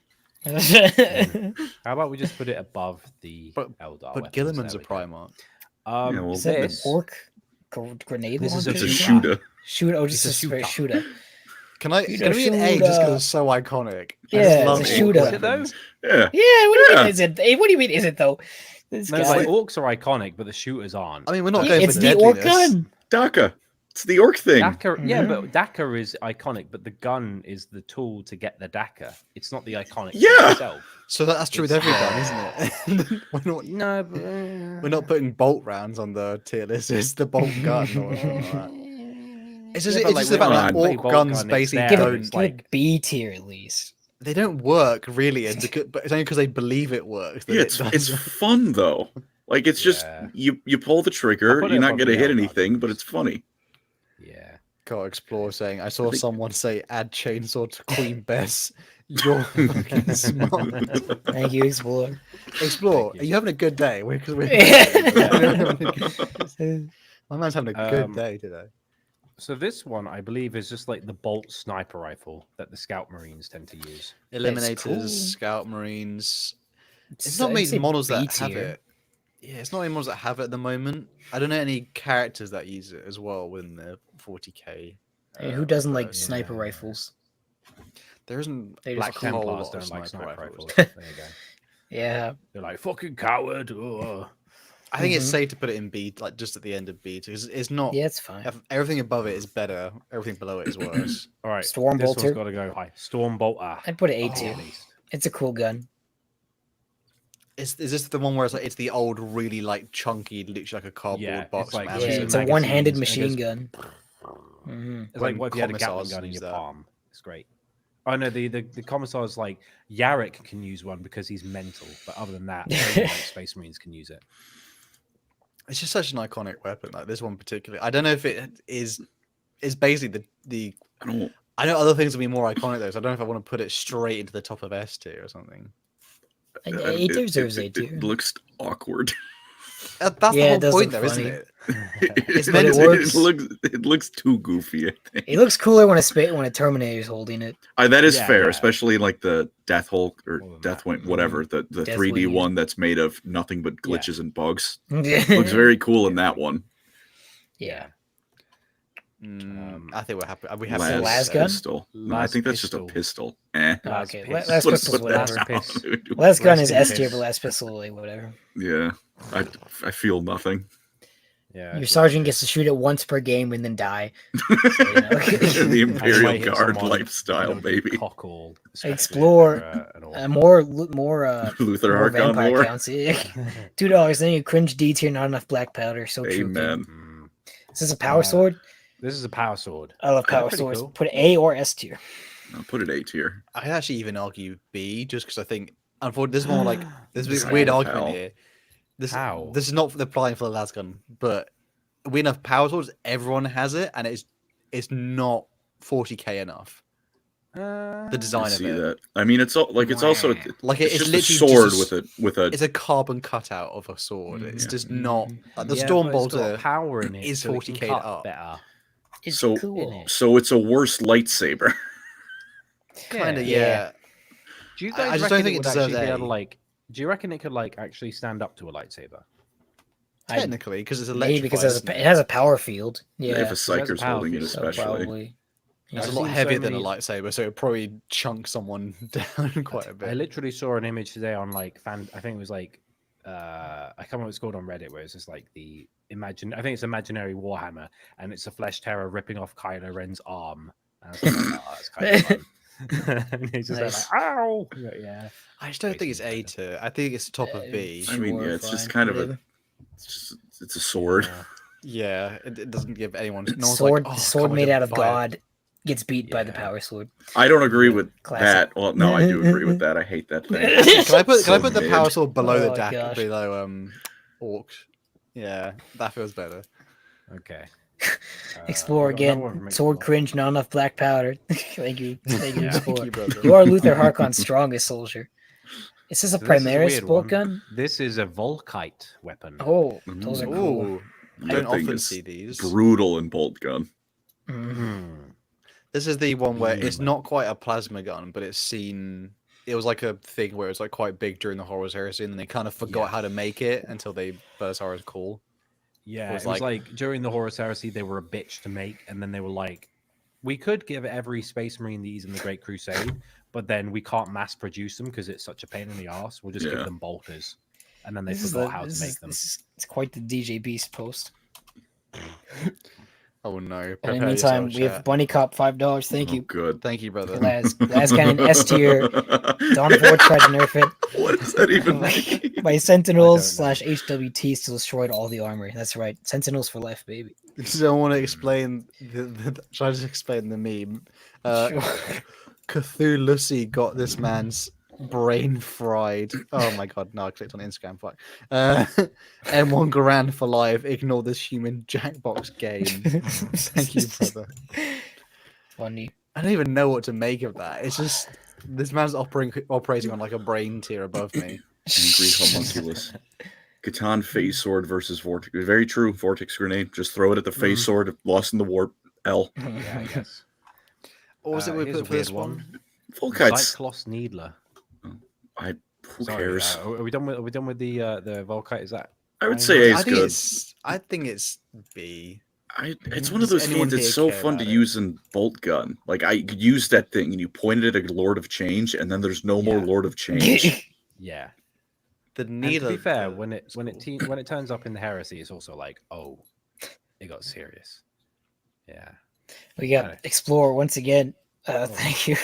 How about we just put it above the But- Eldar? But weapons? Gilliman's a There we go. Primarch. Yeah, well, Is that an This orc grenade This is launcher? a It's a shooter. shooter. Shoot! Oh, just It's a a straight shooter. shooter. Can I? Shooter, Can we an A just shooter. because it's so iconic? I Yeah, just it's love a orc shooter. Is it though? weapons. Yeah. Yeah. What do you Yeah. mean? Is it? What do you mean? Is it though? This No, guy. like orcs are iconic, but the shooters aren't. I mean, we're not Yeah, going it's for the orc deadliness. gun. Daka. It's the orc thing. Daka, yeah, but Daka is iconic, but the gun is the tool to get the Daka. It's not the iconic thing Yeah. itself. So that's true with every gun, isn't it? No, but, we're not putting bolt rounds on the tier list. It's the bolt gun. Or something like that. It's just, Yeah, but, it's like, just when about I like play orc bolt guns gun, it's basically there, Give but don't. it's it, give like- it B tier at least. They don't work really, but it's only because they believe it works. that Yeah, it it's does. fun though. Like it's just Yeah. you pull the I'll trigger, put it you're not above gonna the hit L anything, but guns. it's funny. yeah. Go Explore saying, I saw think- someone say add chainsaw to Queen Bess. You're fucking smart. Thank you, Explore. Explore, Thank you. are you having a good day? My man's having a good day today. So this one, I believe, is just like the bolt sniper rifle that the Scout Marines tend to use. Eliminators, cool. Scout Marines. It's So not I'd many say models B that have tier. it. Yeah, it's not many models that have it at the moment. I don't know any characters that use it as well within the 40k. Hey, who doesn't like version. sniper yeah. rifles? There isn't They black just hole Templars lot of don't like sniper sniper rifles. rifles. There you go. Yeah. They're like fucking coward. Oh. I think it's Mhm. safe to put it in B, like just at the end of B, because it's not. Yeah, it's fine. Everything above it is better. Everything below it is worse. All right, Storm this Bolter. one's got to go high. Storm Bolter. I'd put it A At tier. least. It's a cool gun. Is this the one where it's like it's the old, really like chunky, literally like a cardboard Yeah, box? it's like from Yeah, two Amazon? it's a magazines, one-handed and it machine goes- gun. Mhm. It's like When what if you had a Gatling commissars gun in use your that. palm? It's great. Oh no, the commissars like Yarrick can use one because he's mental, but other than that, only, like, Space Marines can use it. It's just such an iconic weapon. Like this one particularly. I don't know if it is basically the. I don't. I know other things will be more iconic though, so I don't know if I want to put it straight into the top of S tier or something. A tier deserves A tier. It looks awkward. That's Yeah, it the does whole point look though, isn't funny. it? It's But it works. It looks too goofy. I think. It looks cooler when a Terminator's holding it. That is Yeah, fair, yeah. especially like the Death Hulk or More than Death that. Wing, whatever the Death 3D Wing, one that's made of nothing but Yeah. glitches and bugs. Yeah. Looks very cool in that one. Yeah. I think we're happy. We have Las- to Las gun? pistol. No, I Las think that's just a pistol. pistol. Eh. Last Okay, piss. last Put- pistol's put that whatever. Last piss. down. Last gun Rest is in S tier, peace. but last pistol, like whatever. Yeah, I feel nothing. Yeah, Your it's sergeant like gets to shoot it once per game and then die. The I Imperial might hit Guard someone lifestyle, that'll be baby. cockle, especially Explore, for, an orc. More Luther more Harkon vampire lore. counts. $2. Then you cringe D tier, not enough black powder. So true. kid. Amen. Mm. Is this a power sword? This is a power sword. I love Yeah, power pretty swords. cool. Put A or S tier. I'll put it A tier. I'd actually even argue B, just because I think, unfortunately, this is more like there's this How? weird argument How? here. This How? this is not applying for the las gun, but we enough power swords. Everyone has it, and it's not 40k enough. The design I of see it, that. I mean, it's all like it's also like it's it's just a literally sword just with a. it's a carbon cutout of a sword. It's Yeah. just not like the Yeah, storm but it's got bolter. power in it. is so it can 40K cut up. better. It's So- cool. So it's a worse lightsaber. Kind of, Yeah. yeah. Do you I guys just reckon don't think it it would deserves actually be able to A. like? Do you reckon it could like actually stand up to a lightsaber? Technically, because it's Maybe electrified. because isn't it has a power field. Yeah. If a psyker's power holding it, field, So especially. probably. It's I've a lot seen heavier so than a many- lightsaber, so it probably chunk someone down quite a bit. I literally saw an image today on like I think it was like I can't remember what it's called on Reddit, where it's just like I think it's imaginary Warhammer, and it's a flesh terror ripping off Kylo Ren's arm. And I was like, oh, that's kind of fun. And he's just Nice. like, ow! Yeah. I just don't think it's A tier. I think it's top of B. I mean, Sure, yeah, it's just fine, kind of whatever. a. It's a sword. Yeah, it doesn't give anyone. No one's Sword, like, oh, sword come on, made get out of fired." God gets beat by the Yeah. power sword. I don't agree with Classic. that. Well, no, I do agree with that. I hate that thing. Can I put So the mid. power sword below Oh, the DAC gosh. below orc? Yeah, that feels better. Okay. Explore we got another one again. from Sword Explore. cringe, not enough black powder. Thank you. Thank you, Yeah. Explore. Thank you, brother. You are Luther Harkon's strongest soldier. Is this a So this is a Primaris weird bolt one. gun? This is a Volkite weapon. Oh, those are cool. Ooh, I That don't thing often is see these. Brutal in bolt gun. Mhm. Hmm. This is the one where it's Mm. not quite a plasma gun, but it's seen. It was like a thing where it was like quite big during the Horus Heresy, and they kind of forgot Yeah. how to make it until they Belisarius call. Yeah, was it was like- like during the Horus Heresy, they were a bitch to make, and then they were like, we could give every Space Marine these in the Great Crusade, but then we can't mass produce them because it's such a pain in the ass. We'll just Yeah. give them bolters. and then they forgot how to make them. It's quite the DJ Beast post. Oh no! And in the meantime, we have Bunny Cop $5. Thank you. Good. Thank you, brother. Glass Cannon S tier. Dawn of War tried to nerf it. What does that even mean? My Sentinels / HWT still destroyed all the armor. That's right. Sentinels for life, baby. So I want to explain. Should I just explain the meme? Sure. Cthulhu got this man's brain fried. Oh my god! No, I clicked on Instagram. Fuck. M1 Grand for life. Ignore this human Jackbox game. Thank you, brother. Funny. I don't even know what to make of that. It's just this man's operating on like a brain tier above me. Angry homunculus. Catan phase sword versus vortex. Very true. Vortex grenade. Just throw it at the phase sword. Lost in the warp. L. Yeah, I guess. What was it we Here's put a for this weird one? Volkites. Volkite's Needler. Who Sorry, cares? are we done with the Volkite? Is that? I would say A I is think good. I think it's B. It's one of those anyone things that's here so care fun to about it? use in bolt gun. Like I could use that thing and you pointed at a Lord of Change, and then there's no more Yeah. Lord of Change. Yeah. The And needle. to be fair, when it turns up in the heresy, it's also like, oh, it got serious. Yeah. We got Explorer once again. Thank you.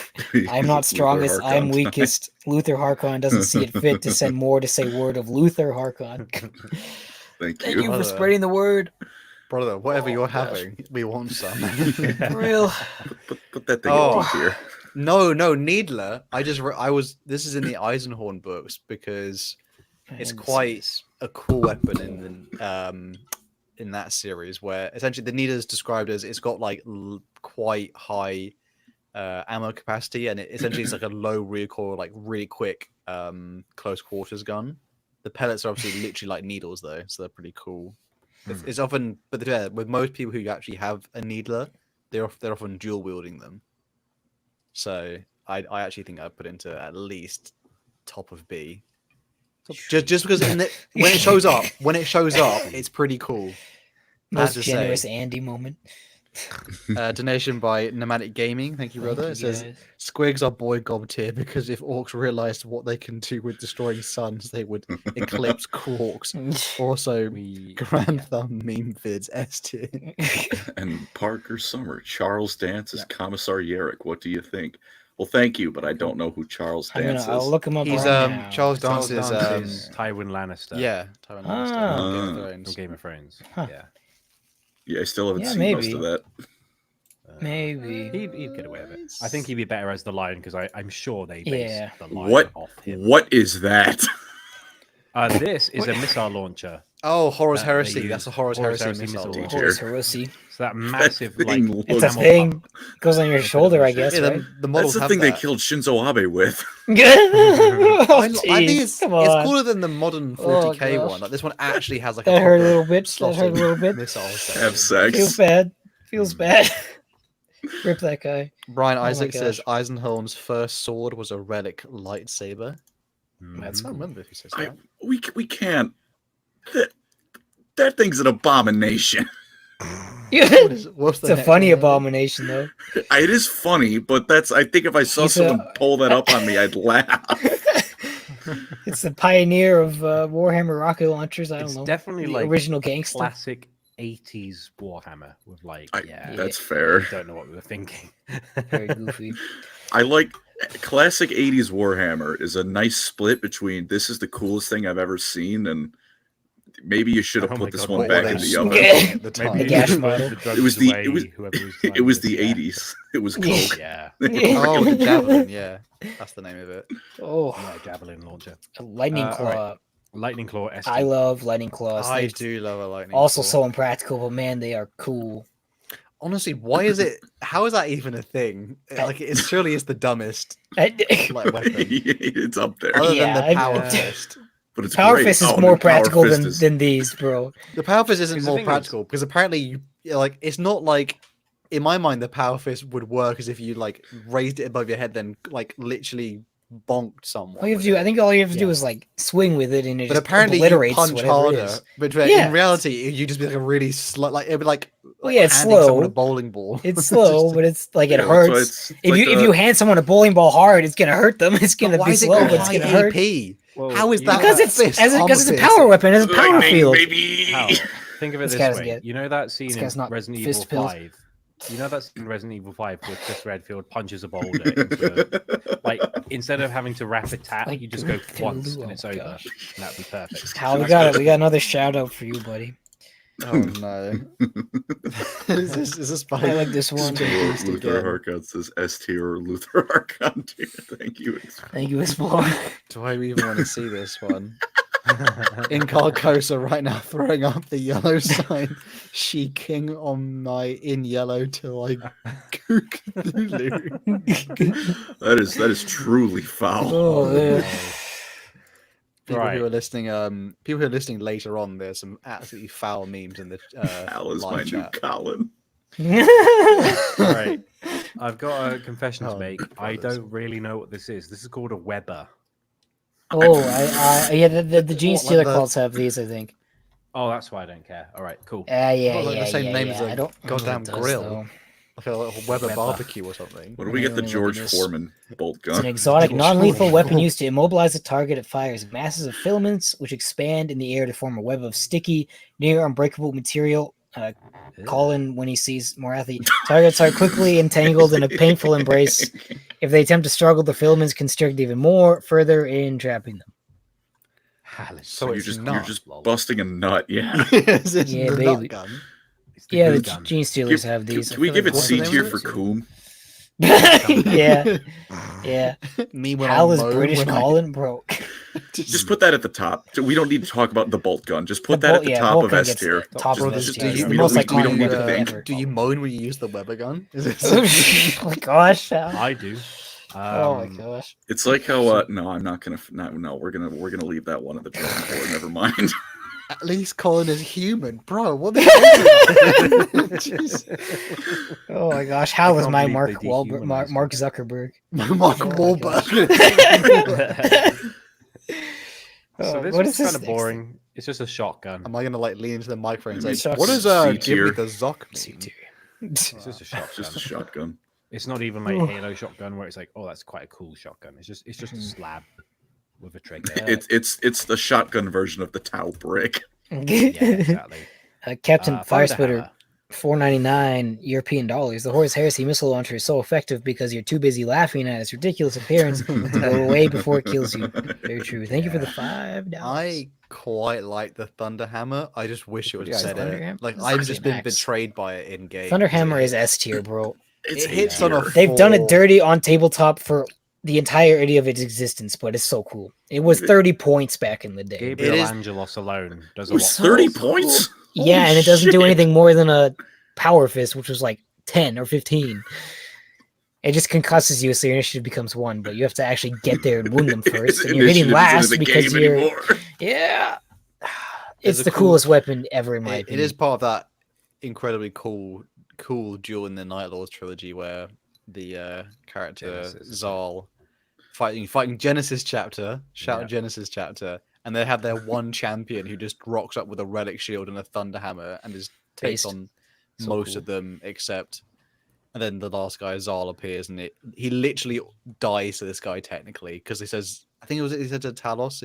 I'm not strongest. Luther I'm Harkon. weakest. Luther Harkon doesn't see it fit to send more to say word of Luther Harkon. Thank Thank you you. for spreading the word. Brother, whatever you're gosh. having, we want some. For real. Put that thing Oh. in deep here. No, Needler. This is in the Eisenhorn books because it's quite a cool weapon in that series where essentially the Needler is described as it's got like quite high ammo capacity, and essentially it's like a low recoil, like really quick close quarters gun. The pellets are obviously literally like needles though, so they're pretty cool. It's often, but with most people who actually have a Needler, they're often dual wielding them. So I actually think I'd put into at least top of B. Just because when it shows up, it's pretty cool. Most to generous say. Andy moment. Donation by Nomadic Gaming. Thank you, brother. Thank It you, says guys. Squigs are boy gob tier because if orcs realized what they can do with destroying suns, they would eclipse quarks. Also, Grand Thumb meme vids S tier. And Parker Summer. Charles Dance is Commissar Yarrick. What do you think? Well, thank you, but I don't know who Charles Dance is. I'll look him up. He's right now. Charles Dance is Tywin Lannister. yeah, Tywin Lannister Ah. from Game of From Thrones. Game of Thrones. Huh. Yeah. Yeah, I still haven't Yeah, seen most maybe. of that. Maybe. He'd get away with it. I think he'd be better as the Lion because I'm sure they base Yeah. the Lion What? off him. What is that? This is a missile launcher. Oh, Horus They Heresy. use That's a Horus Horus Heresy Heresy missile. missile launcher. launcher. Horus Heresy. So that massive That like thing looks- It's a ammo thing. Goes on your shoulder, I guess, Yeah, Yeah, right? the models That's the have thing they that. killed Shinzo Abe with. Oh, I think jeez, it's come it's on. cooler than the modern 40k gosh. one. Like this one actually has like That a hurt a proper little bit. That slotted hurt a little bit. missile section. Have sex. Feels bad. Feels bad. Rip that guy. Brian Oh my Isaac says gosh. Eisenhower's first sword was a relic lightsaber. That's I cool. can't remember if he says I, that. we can't. That thing's an abomination. What's It's a funny abomination, though. It is funny, but I think if I saw He's someone pull that up on me, I'd laugh. It's the pioneer of Warhammer rocket launchers. I don't It's know. definitely The like original gangster. classic 80s Warhammer with like That's fair. I don't know what we were thinking. Very goofy. I like classic 80s Warhammer is a nice split between this is the coolest thing I've ever seen and maybe you should have Oh my put this God, one what back were in they the smoking oven. at the time? Maybe gash the model. drugs It was the- away, it was- whoever was It was designing the this, 80s. It was Yeah. Coke. Yeah. Oh, the javelin. Yeah, that's the name of it. Oh, Yeah, javelin launcher. a lightning all claw. right. Lightning claw. ST. I love lightning claws. I They're do love a lightning. also claw. so impractical, but man, they are cool. Honestly, why is it? How is that even a thing? Like, it surely is the dumbest like weapon, It's up there. other Yeah, than the power yeah. fist. But it's Power great. Fist is Oh, more the Power practical Fist than, is- than these, bro. The power fist isn't Because the more thing is- practical because apparently, like, it's not like. In my mind, the power fist would work as if you like raised it above your head, then like literally bonked someone. All you have with to do, it. I think all you have to do Yeah. is like swing with it, and it But just apparently, you obliterates punch whatever harder. it is. But Yeah. in reality, you just be like a really slow, like it'd be like yeah, it's handing someone a slow. bowling ball. It's slow, Just- but it's like it Yeah, that's why hurts. it's If like you hand someone a bowling ball hard, it's gonna hurt them. It's But gonna why be is it slow, got but it's high gonna hurt. AP? Well, How is you that? know Because that- it's a power weapon. It's a power Lightning, field. baby. How? Think of it This this guy doesn't way. get it. You know that scene This in guy's not Resident Evil fist pills. 5? You know that scene in Resident Evil 5 where Chris Redfield punches a boulder into like instead of having to rapid tap, Like, you just go dude, once oh and it's my over. gosh. And that'd be perfect. Hal, we got it. We got another shout out for you, buddy. Oh no. is this I like this one. Luther Harkon says S tier. Luther Harkon tier. Thank you. Thank you, Explore. Do I even want to see this one? In Carcosa right now, throwing up the yellow sign. She king on my in yellow till I cook Lulu. That is truly foul. Oh, yeah. People Right. who are listening later on, there's some absolutely foul memes in the Al is my live new chat. Colin. All right. I've got a confession to Oh, make. I brothers. don't really know what this is. This is called a Weber. Oh, yeah, the Gene What, like Stealer the- cults have these, I think. Oh, that's why I don't care. All right, cool. Yeah, Well, like yeah, the same yeah, name yeah. as a I don't remember goddamn what it does, grill. though. Like a little Weber Weber. barbecue or something. When do we get the Let me look at George this. Foreman bolt It's an gun? exotic, George non-lethal Foreman. weapon used to immobilize a target. It fires masses of filaments, which expand in the air to form a web of sticky, near unbreakable material. Colin, when he sees Morathi, targets are quickly entangled in a painful embrace. If they attempt to struggle, the filaments constrict even more, further entrapping them. So you're it's just not. busting a nut, yeah. Yes, it's Yeah, the baby. nut gun. It's the Yeah, good the gun. Gene Stealers have these. Can we give it what's C the name tier of for it? Coom? Yeah, yeah. Me when Hal I is moan British when I- Colin broke. Just put that at the top. We don't need to talk about the bolt gun. Just put The that bolt- at the yeah, top bolt of gun S gets tier. the top Just- of S just- tier. just- The we most don't iconic need to weapon think. ever. Do you moan when you use the Weber gun? Is it Oh my gosh! Hal. I do. Oh my gosh! It's like how no, I'm not gonna no, we're gonna leave that one at the drawing board. Never mind. At least Colin is human, bro. What the hell? Jeez. Oh my gosh! Hal was can't my believe Mark they Wahlberg, dehumanized Mark Zuckerberg. Mark Oh my Wahlberg. So this what is is this kind of next boring. It's just a shotgun. Am I gonna like lean into the microphone and say, Sucks. "What does C give me tier. the Zoc C mean?" tier. It's just a shotgun. It's just a shotgun. It's not even like Ooh. Halo shotgun where it's like, oh, that's quite a cool shotgun. It's just a slab with a trigger. It's the shotgun version of the Tau brick. Yeah, exactly. Captain Firespitter, Thunderhammer. $4.99 European dollars. The Horus Heresy missile launcher is so effective because you're too busy laughing at its ridiculous appearance to go away before it kills you. Very true. Thank you for the $5. I quite like the Thunderhammer. I just wish it would have Yeah, said Thunderhammer? it. Like It's I've actually just been an axe. betrayed by it in game. Thunderhammer is S tier, bro. It's It hits on a tier. They've done it four. dirty on tabletop for the entirety of its existence, but it's so cool. It was 30 points back in the day. Gabriel is- Angelos alone does It a lot. was for 30 us. points. Yeah, Holy and it doesn't do shit. anything more than a power fist, which was like 10 or 15. It just concusses you, so your initiative becomes 1, but you have to actually get there and wound them first. And you're hitting Initiative isn't in last the because game you're. anymore. Yeah. There's It's a the cool- coolest weapon ever, in my It opinion. is part of that incredibly cool duel in the Night Lords trilogy where the character Genesis. Zal fighting Genesis chapter, shout Yeah. Genesis chapter, and they have their one champion who just rocks up with a relic shield and a thunderhammer and just takes Based. on So most cool. of them except. And then the last guy Zal appears and he literally dies to this guy technically because he says he said to Talos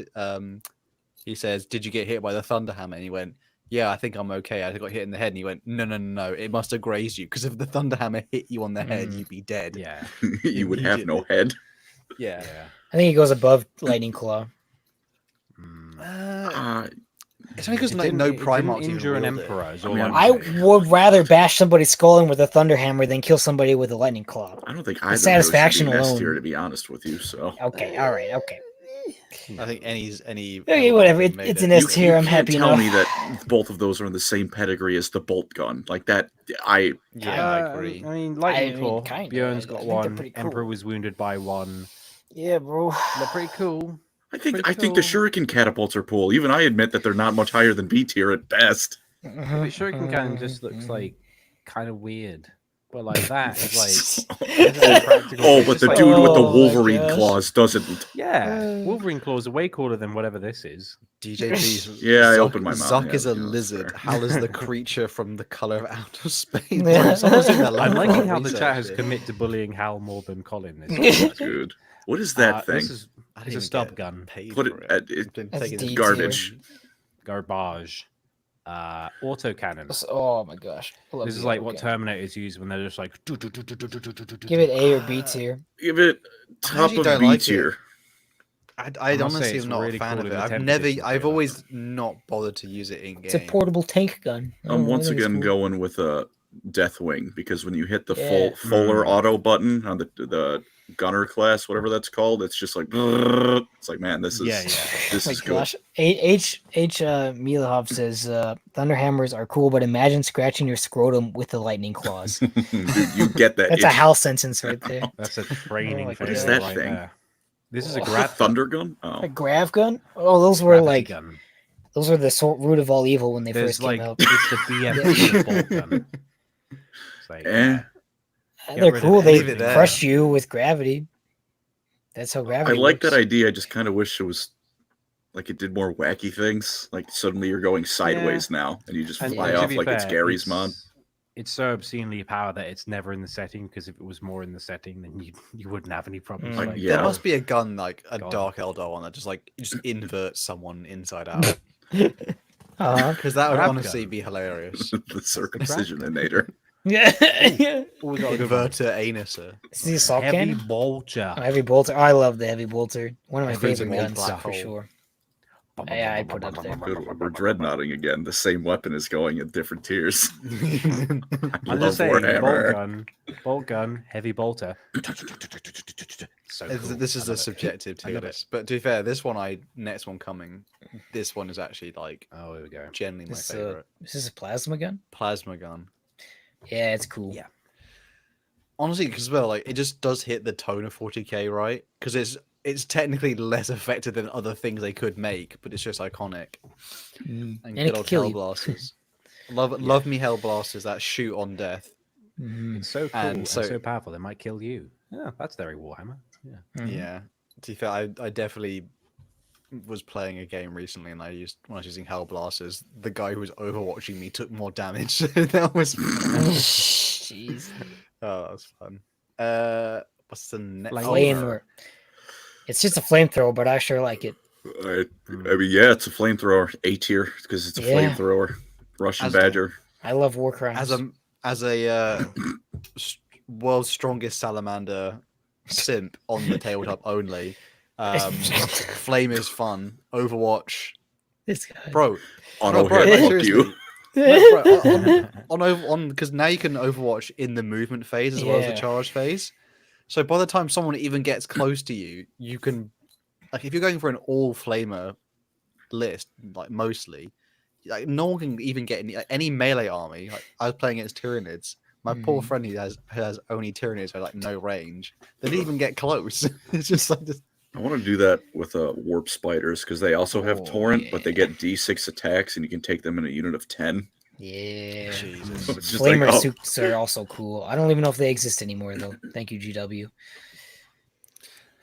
he says, "Did you get hit by the thunderhammer?" And he went, "Yeah, I think I'm okay. I got hit in the head." And he went, "No. It must have grazed you because if the thunderhammer hit you on the head, Mm. you'd be dead." Yeah. You would have no head. Yeah. Yeah. I think it goes above Lightning Claw. Mm. It's only because It like didn't- no it didn't Primarchs even injure an wield it. emperor. Is I all mean, I'm I saying. would rather bash somebody's skull in with a Thunderhammer than kill somebody with a Lightning Claw. I don't think either satisfaction really should be alone. S tier, to be honest with you. So Okay, alright, okay. I think any. Okay, whatever. Element made It's it. an S you tier. I'm can't happy tell enough. me that both of those are in the same pedigree as the bolt gun. Like that, I Yeah, I agree. I mean, Lightning I mean, Claw. kinda. Bjorn's I got think they're one. pretty cool. Emperor was wounded by one. Yeah, bro. They're pretty cool. I think Pretty I think the cool. shuriken catapults are cool. Even I admit that they're not much higher than B tier at best. But Shuriken Cannon just looks like kind of weird. But like that is like practical. Oh, It's but just the like- dude with the Oh my Wolverine gosh. claws doesn't. Yeah, Wolverine claws are way cooler than whatever this is. DJB's. Yeah, I Zuck- opened my mouth. Zuck Yeah, is a yeah, that's lizard. fair. Hal is the creature from the color of outer space. Yeah. Someone's in their I'm lab liking while how the chat has researching. committed to bullying Hal more than Colin. This Good. What is that thing? This is I It's a didn't stub get gun. paid Put for it. it. It I've been That's taking D it- garbage. Garbage. Autocannon. Oh my gosh. I love This is the like auto what cannon. Terminators use when they're just like. Give it A or B tier. Give it I top actually of don't B like it. tier. I must say honestly it's am not really a fan cool of in it. the I've 10th never, edition I've trailer. always not bothered to use it in game. It's a portable tank gun. I I'm don't know, I once think it's again cool. going with a Deathwing because when you hit the Yeah. fuller auto button on the gunner class, whatever that's called, it's just like it's like, man, this is Yeah. this Oh my is gosh. H Milahov says Thunderhammers are cool, but imagine scratching your scrotum with the lightning claws. good. Dude, you get that. That's a itch. Hal sentence right there. That's a training my failure God. that right thing? there. This is a Oh. grab Thunder gun. Oh, A grav gun? Oh, those were gravity like gun. those were the root of all evil when they There's first like came out. it's the BFG of bolt gun. It's like, Eh. get They're rid of cool. They Leave it there. crush you with gravity. That's how I gravity like works. that idea. I just kind of wish it was like it did more wacky things. Like suddenly you're going sideways now, and you just And fly to off be like it's fair, Gary's mod. It's so obscenely powered that it's never in the setting. Because if it was more in the setting, then you wouldn't have any problems. Mm. Like, Yeah. There must be a gun like a God. Dark Eldar one that just inverts someone inside out. Uh-huh. Because that would Grab honestly gun. be hilarious. The circumcisionator. Yeah. Oh, we got a good one. Inverter anuser. Is the assault Heavy cannon? bolter. Oh, heavy bolter. Oh, I love the heavy bolter. One of my Heavy favorite bolter guns black for hole. sure. Yeah, I'd put it up there. Good. We're dreadnoughting again. The same weapon is going in different tiers. I'm love just saying, Warhammer. bolt gun, heavy bolter. So cool. This is I a love it. subjective I tier love it. list. But to be fair, this one next one coming, this one is actually like Oh, here we go. generally my This, favorite. Is this a plasma gun? Plasma gun. Yeah, it's cool. Yeah. Honestly, because well, like it just does hit the tone of 40k, right? Because it's technically less effective than other things they could make, but it's just iconic. Mm. And it good can old kill hell you. blasters. Love me hell blasters that shoot on death. Mhm. It's so cool And and so- so powerful. They might kill you. Yeah, that's very Warhammer. Yeah. Mhm. Yeah. To be fair, I definitely was playing a game recently, and when I was using hell blasters, the guy who was overwatching me took more damage. That was Jeez. oh, that was fun. What's the next? Flamethrower. It's just a flamethrower, but I sure like it. I mean, yeah, it's a flamethrower. A tier because it's a Yeah. flamethrower. Russian As- Badger. I love Warcrimes. As a world's strongest salamander simp on the tabletop only. Flame is fun. Overwatch, This guy. bro. Auto bro, hit. like, Fuck seriously. you. On because now you can Overwatch in the movement phase as well as the Yeah. charge phase. So by the time someone even gets close to you, you can like if you're going for an all flamer list, like mostly, like no one can even get any melee army. Like, I was playing against Tyranids. My poor Mhm. friend who has only Tyranids with like no range. They didn't even get close. It's just like I want to do that with warp spiders because they also have Oh, torrent, but they yeah. get D6 attacks, and you can take them in a unit of 10. Yeah. Jesus. So it's just like, Flamer oh, suits are also cool. I don't even know if they exist anymore, though. Thank you, GW.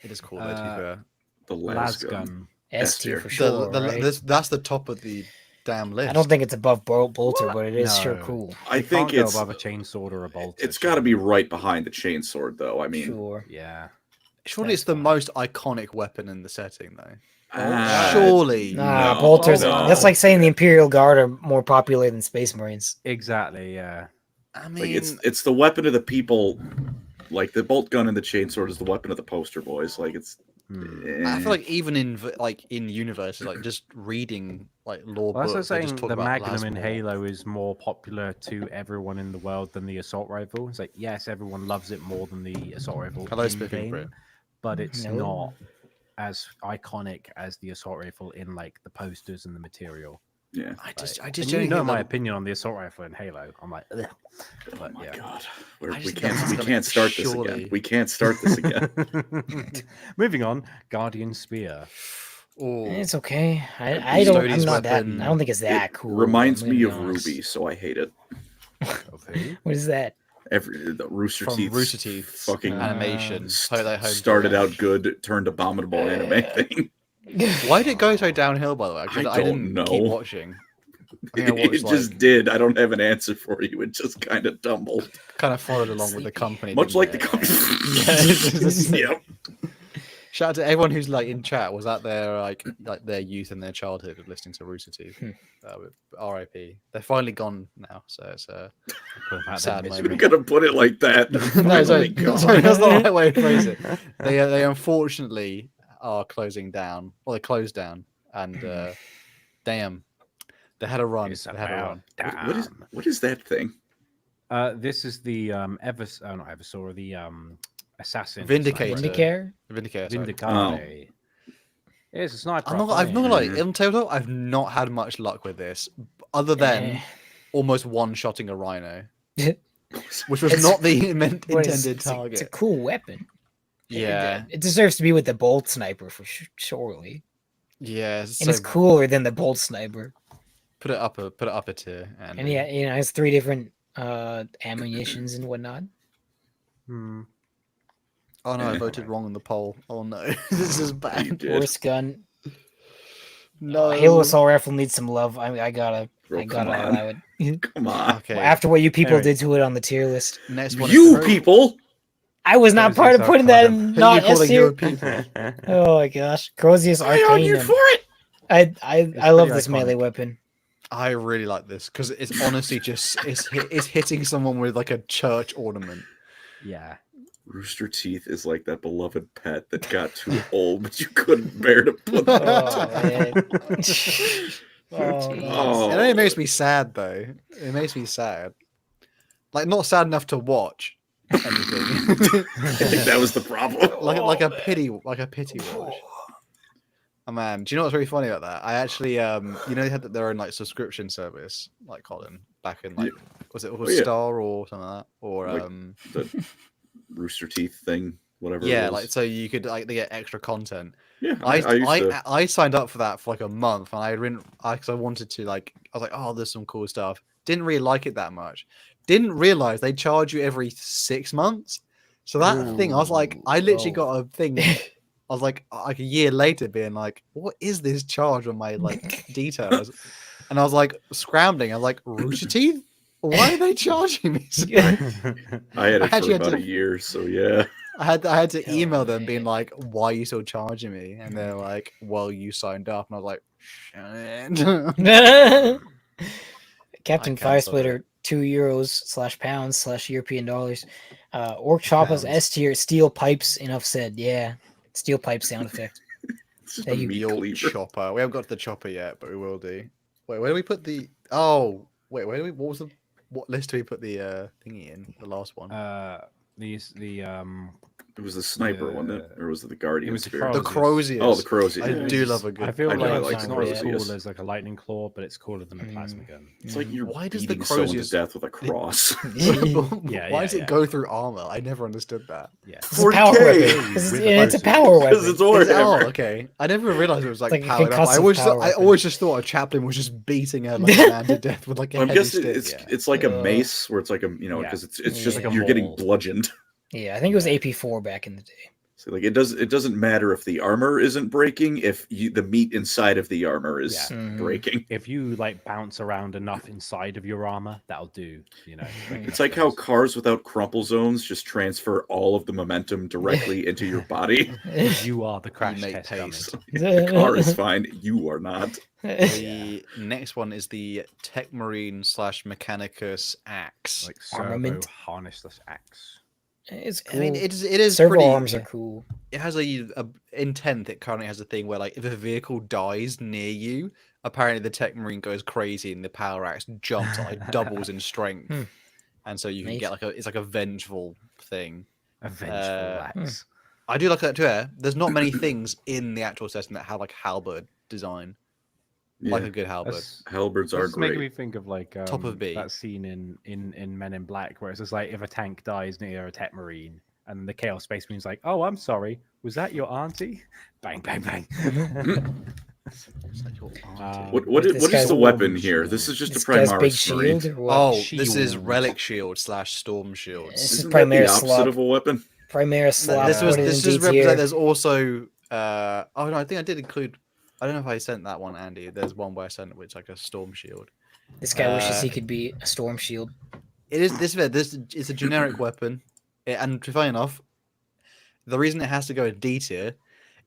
It is cool though. To be fair. the Las lasgun. gun. S tier tier. for sure. right? That's the top of the damn list. I don't think it's above Bolter, but it is sure No. cool. I think Can't go it's above a chainsaw or a bolt. it's got to be right behind the chainsword, though. I mean, Sure. Yeah. Surely it's the most iconic weapon in the setting, though. ah, Surely. Nah, No, Bolter's. no. That's like saying the Imperial Guard are more popular than Space Marines. Exactly. Yeah. I like mean, it's the weapon of the people. Like the bolt gun and the chainsword is the weapon of the poster boys. Like it's. I feel like even in universes, like just reading like lore Well, that's books, like they just saying talk the about Magnum in Lasmor. Halo is more popular to everyone in the world than the assault rifle. It's like, yes, everyone loves it more than the assault rifle Hello, in Spiffing game, Brit. but it's No. not as iconic as the assault rifle in like the posters and the material. Yeah. I just And genuinely you know think my that- opinion on the assault rifle in Halo. I'm like, ugh. But Oh my yeah. god, I we just think that's we gonna- can't start this surely- again. We can't start this again. Moving on, Guardian Spear. Oh, It's okay. I don't. I'm Stody's not that. weapon- I don't think it's that cool. Reminds I'm gonna me be of honest. Ruby, so I hate it. Of who? What is that? The Rooster from Teeth Rooster Teeth fucking animation. Play that home started video. out good, turned abominable anime thing. Why did it go so downhill? By the way, 'Cause I I don't didn't keep know. watching. I think I watched, It just like, did. I don't have an answer for you. It just kind of tumbled, kind of followed along with the company. much didn't like the it? company. Yeah, it's just- Yep. Shout out to everyone who's like in chat. Was that their like their youth and their childhood of listening to Rooster Teeth? R.I.P. They're finally gone now, so it's a sad You're moment. gonna put it like that. No, sorry, that's not the right way to phrase it. They unfortunately are closing down, or they closed down, and damn, they had a run. It's They had a run. What is that thing? This is the not Eversaw, the assassin. Vindicator. Vindicare? Vindicator. sorry. Vindicare. It's a sniper. I've not like on tabletop. I've not had much luck with this, other than almost one-shotting a rhino, which was not the intended target. It's a cool weapon. Yeah, It deserves to be with the bolt sniper for surely. yeah, And it's cooler than the bolt sniper. Put it up a tier, And yeah, it has 3 different ammunitions and whatnot. Oh no, I voted wrong on the poll. Oh no, this is bad. Worst gun. No, Halo Assault Rifle needs some love. I gotta come allow it. Come on. Okay. After what you people Anyway. did to it on the tier list, Next one. You people. I was not part of putting that in not S tier. people. Oh my gosh, Crozius I argued Arcanum. for it. I love this iconic. melee weapon. I really like this because it's honestly just it's hitting someone with like a church ornament. Yeah. Rooster Teeth is like that beloved pet that got too old, but you couldn't bear to put Oh, that man. Oh. And it makes me sad though. It makes me sad. Like not sad enough to watch anything. I think that was the problem. like a pity watch. Oh man, do you know what's really funny about that? I actually they had their own like subscription service, like Colin, back in like was it yeah. Star or something like that? Or Like the Rooster Teeth thing, whatever. yeah, it was. like so you could like they get extra content. Yeah, I used to. I signed up for that for like a month, and because I wanted to like I was like, oh, there's some cool stuff. Didn't really like it that much. Didn't realize they charge you every 6 months. So that thing, I was like, I literally got a thing. I was like a year later, being like, what is this charge on my like details? And I was like scrambling. I was like, Rooster Teeth? Why are they charging me? So I had it actually for had about a year, so yeah. I had to email them being like, why are you still charging me? And they're like, well, you signed up. And I was like, shit. Captain I canceled Firesplitter, €2/pounds/European dollars. Orc Choppa's S tier, steel pipes, enough said. Yeah. Steel pipe sound effect. It's just Thank a you. meat The old cleaver. chopper. We haven't got to the chopper yet, but we will do. Wait, where do we put the? Oh, wait, where do we? What was the? What list do we put the thingy in? The last one. It was the sniper one, or was it the Guardian? It was the Spirit? The Crozius. Oh, the Crozius. I do love a good. I feel I like like it's the not as Crozius. cool as like a lightning claw, but it's cooler than a plasma gun. It's like you're Why does the beating someone to Crozius- death with a cross. Why does it yeah. go through armor? I never understood that. Yeah. It's a power 40K. weapon. It's a power Because weapon. it's Warhammer. Okay. I never realized it was like It's like a powered up. I concussive always, power I weapon. always just thought a chaplain was just beating a like, man to death with like a I'm heavy guessing stick. it's like a mace where it's like a because it's just like a you're getting mold. bludgeoned. Yeah, I think it was AP4 back in the day. So like it doesn't matter if the armor isn't breaking if the meat inside of the armor is breaking. If you like bounce around enough inside of your armor, that'll do. You know, It's like how cars without crumple zones just transfer all of the momentum directly into your body. you are the crash make test pace. dummy. The car is fine. You are not. The next one is the Tech Marine / Mechanicus axe. Like servo Armament. harnessless axe. It's cool. I mean, it is Servo pretty. arms are cool. It has a in 10th. It currently has a thing where like if a vehicle dies near you, apparently the Tech Marine goes crazy and the power axe jumps and like doubles in strength, and so you can get like it's like a vengeful thing. A vengeful axe. I do like that too. There's not many things in the actual setting that have like halberd design, like a good halberd. Halberds are It's making me great. think of like Top of B. that scene in Men in Black where it's just like if a tank dies near a Tech Marine and the Chaos Space Marine's like, "Oh, I'm sorry, was that your auntie?" Bang, bang, bang. What This is guy's the old. weapon here? This is just This a guy's Primaris big Marine. shield or what? Oh, this is Shield. relic shield / storm shield. This is Isn't that the Primaris opposite slop. of a weapon? Primaris slop. This put it is in D represent. tier. There's also. Oh no, I think I did include. I don't know if I sent that one, Andy. There's one where I sent it, which is like a storm shield. This guy wishes he could be a storm shield. It is this. It's a generic weapon, and funny enough, the reason it has to go in D tier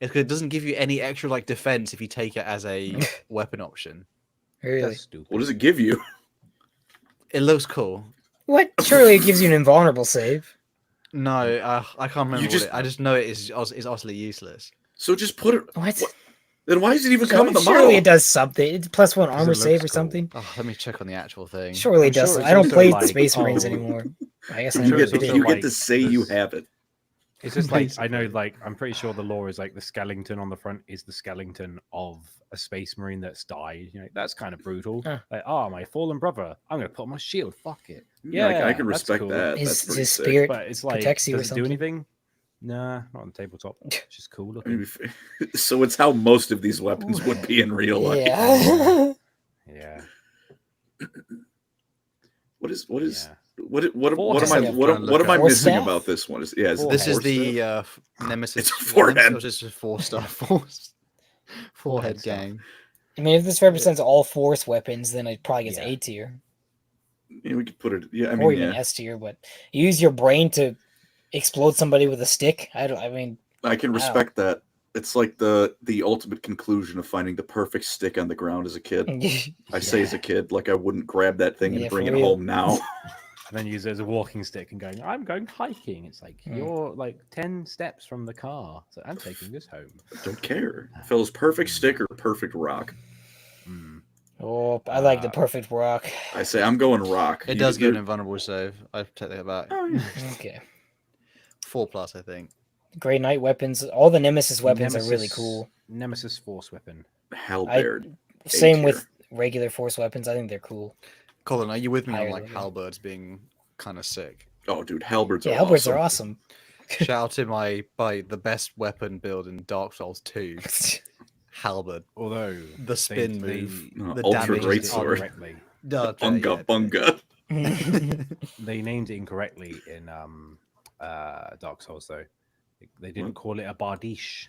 It's 'cause it doesn't give you any extra like defense if you take it as a weapon option. Really? That's stupid. What does it give you? It looks cool. What? Surely it gives you an invulnerable save. No, I can't remember just- what it. I just know it is utterly useless. So just put it. What? Then why does it even come in the Surely model? it does something. It's +1 it armor looks save or cool. something. Oh, let me check on the actual thing. Surely it I'm does. sure it's I don't also play like- Space Marines oh. anymore. I guess I You sure never it's get, also did. you like- get to say you there's- have it. It's just like I Basically. know, like I'm pretty sure the lore is like the skeleton on the front is the skeleton of a space marine that's died. You know, that's kind of brutal. Huh. Like, oh, my fallen brother, I'm gonna put on my shield. Fuck it. Yeah, I Yeah, can that's respect cool. that. His, That's pretty his sick. spirit But it's like, protects you or does it do something. anything? Nah, not on tabletop. It's just cool I looking. mean, so it's how most of these weapons would be in real life. Yeah. Yeah. What is Yeah. what am I Force staff. what am I Force missing staff? about this one? Is this This is force the staff? Nemesis. It's a forehead. Or just a 4-star force. Forehead stuff. gang. I mean, if this represents all force weapons, then it probably gets Yeah. A tier Yeah, we could put it. Yeah, I or mean, even yeah, S tier. But you use your brain to explode somebody with a stick. I mean, I can Wow. respect that. It's like the ultimate conclusion of finding the perfect stick on the ground as a kid. I say as a kid, like I wouldn't grab that thing Yeah, and bring for it real. home now. And then use it as a walking stick and going, I'm going hiking. It's like, Hmm. you're like 10 steps from the car. So I'm taking this home. Don't care. Fellas, perfect stick or perfect rock. Mm. oh, I like the perfect rock. I say I'm going rock. It does give an invulnerable save. I take that back. Oh, yeah. Okay. 4+, I think. Grey Knight weapons. All the Nemesis weapons are really Nemesis- cool. Nemesis force weapon. Halberd. Same tier. with regular force weapons. I think they're cool. Colin, are you with me on Higher like level. halberds being kind of sick? Oh, dude, halberds Yeah, are halberds awesome. are awesome. Shout out to my the best weapon build in Dark Souls 2, halberd. Although The spin they- move, Oh, the ultra damage great is sword. incorrectly. Bunga, bunga. They named it incorrectly in Dark Souls though. They didn't What? call it a bardiche.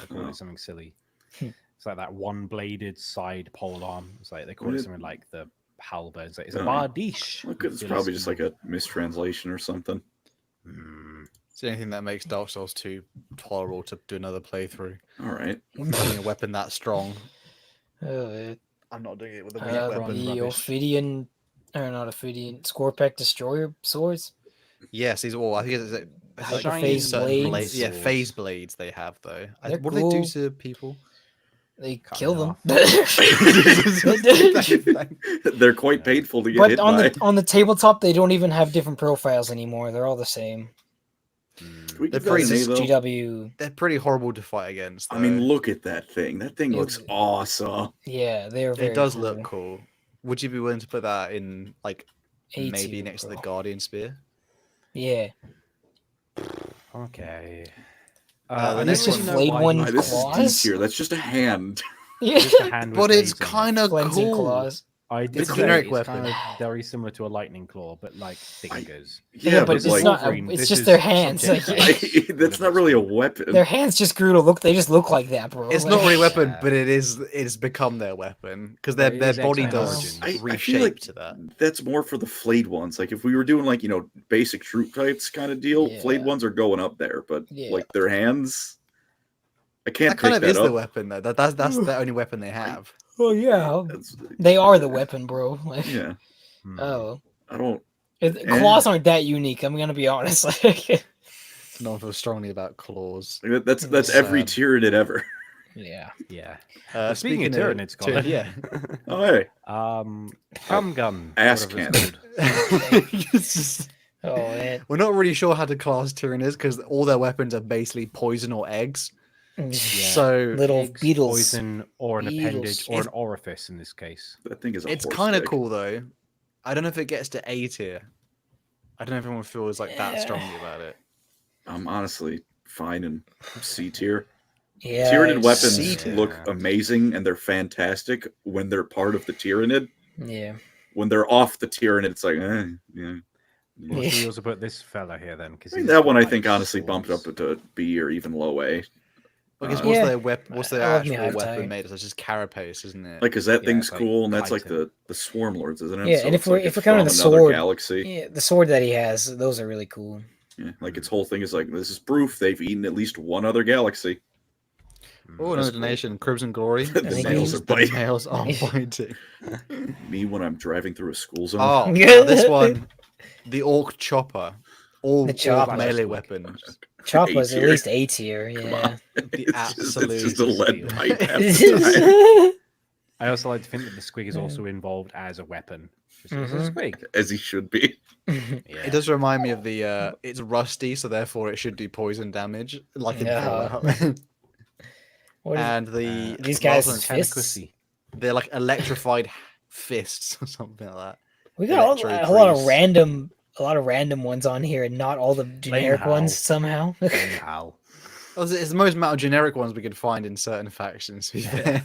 They called Oh. it something silly. It's like that one-bladed side pole arm. It's like they call What it did- something like the halberd. It's, like, it's a Oh. bardiche. Look, it's Silly probably just like spin. a mistranslation or something. Mm. Is there anything that makes Dark Souls 2 tolerable to do another playthrough? All right. Having a weapon that strong. Uh, I'm not doing it with a the rubbish. Ophidian, or not Ophidian, Scorpec Destroyer swords. Yes, these are all. I think it's like Phase certain blades. Yeah, phase blades they have though. They're What do they do cool. to people? They Cut kill it them. off. They're quite painful to get But hit on by. the tabletop, they don't even have different profiles anymore. They're all the same. Mm. Can we They're give that pretty an A, This is though? GW. They're pretty horrible to fight against. I mean, though. look at that thing. That thing looks awesome. Yeah, they're very. it does cool. look cool. Would you be willing to put that in like A maybe tier, next to the bro. Guardian Spear? Yeah. Okay. the I next don't one- know Flayed why one you Why, this is D claws? tier. That's just a hand. Yeah. Just a hand with But it's blades in it. kind of Cleansing cool. claws. I did It's a say generic it's kind weapon. of very similar to a lightning claw, but like fingers. Yeah, but but it's like, not. Wolverine, It's this just is their hands. subjective. Like, that's not really a weapon. their hands just grew to look. They just look like that, bro. It's Like, not really a weapon, Yeah. but it's become their weapon because There their is body X-Men does origins. I feel reshape like to that. that's more for the flayed ones. Like if we were doing like basic troop types kind of deal, flayed Yeah. ones are going up there. But Yeah. like their hands, I can't That kind pick of that is up. the weapon though. That's the only weapon they have. Oh yeah, That's- they are the weapon, bro. Like, yeah, Hmm. oh, I don't. claws aren't that unique. I'm gonna be honest. Like, No one feels strongly about claws. That's every Sad. Tyranid ever. yeah. Yeah. Speaking of Tyranids, Colin. yeah. Oh hey, Thumb gun. Ass whatever it's cannon. called. It's just- Oh man. We're not really sure how to class Tyranids because all their weapons are basically poison or eggs. So Little Eggs, beetles. poison, or an appendage, Beetles. or an orifice in this case. That thing is a it's horse kind of dick. cool though. I don't know if it gets to A tier. I don't know if everyone feels like that Yeah. strongly about it. I'm honestly fine in C tier. Yeah. Tyranid it's- weapons C tier. look amazing and they're fantastic when they're part of the Tyranid. Yeah. When they're off the Tyranid, it's like, yeah. Well, should we also put this fella here then? Because I mean, that one I think honestly bumped up to B or even low A. I guess Uh, what's Yeah. their what's their I love me actual Hive weapon Tide. made of? It's just carapace, isn't it? Like, cause that Yeah, thing's it's like cool, and that's like Titan. the Swarm Lords, isn't it? Yeah, and if it's we're- like if it's we're counting from the another sword- galaxy, Yeah, the sword that he has, those are really cool. yeah, like its whole thing is like this is proof they've eaten at least one other galaxy. Oh, another donation. Crimson Glory. The nails are biting. Nails are biting. Me when I'm driving through a school zone. Oh, now this one. The Orc Chopper. All The chopper. melee weapons. Chopper's A at tier. least A tier. Come Yeah. on. The It's absolute just a lead steal. pipe half the time, I also like to think that the squig is also involved as a weapon. Just as a squig. as he should be. Yeah. It does remind me of the it's rusty, so therefore it should do poison damage, like in Fallout. What is And the these last guys' one's fists? they're like electrified fists or something like that. We got Electro a lot of trees. random ones on here, and not all the generic Hal. ones somehow. Hal. Well, it's the most amount of generic ones we could find in certain factions. To be fair.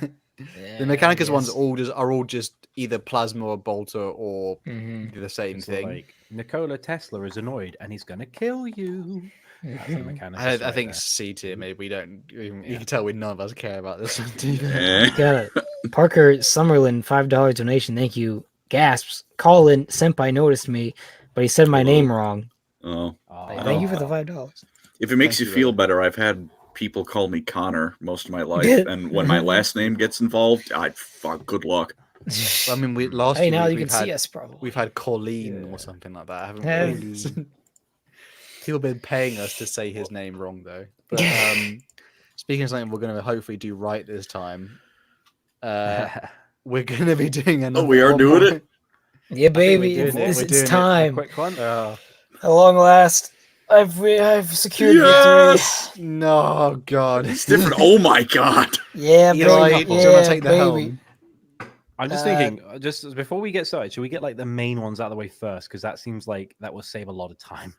Yeah, The Mechanicus I ones guess. are all just either plasma or bolter or Mhm. the same It's thing. like Nikola Tesla is annoyed and he's gonna kill you. That's the mechanic. I think C tier. Maybe we don't. You can tell we none of us care about this one. Do you? Eh. Got it. Parker Summerlin, $5 donation. Thank you. Gasps. Colin Senpai noticed me, but he said my name wrong. Oh. Thank you for the $5. If it makes Thank you you, feel brother. better, I've had people call me Connor most of my life, and when my last name gets involved, fuck, good luck. I mean, last Hey, year now you we've can had, see us probably. We've had Colleen or something like that, haven't Yeah. we? People have been paying us to say his name wrong, though. But speaking of something we're going to hopefully do right this time, we're going to be doing another. we are one doing more. it? Yeah, I think baby, we're doing it. it's, We're it's doing it. time. Quick one. At long last, I've secured Yes! No, God. It's different. Oh my god. victory. Yeah, Eli, baby. do you want Yeah, to take the baby. helm? I'm just thinking, just before we get started, should we get like the main ones out of the way first? Because that seems like that will save a lot of time.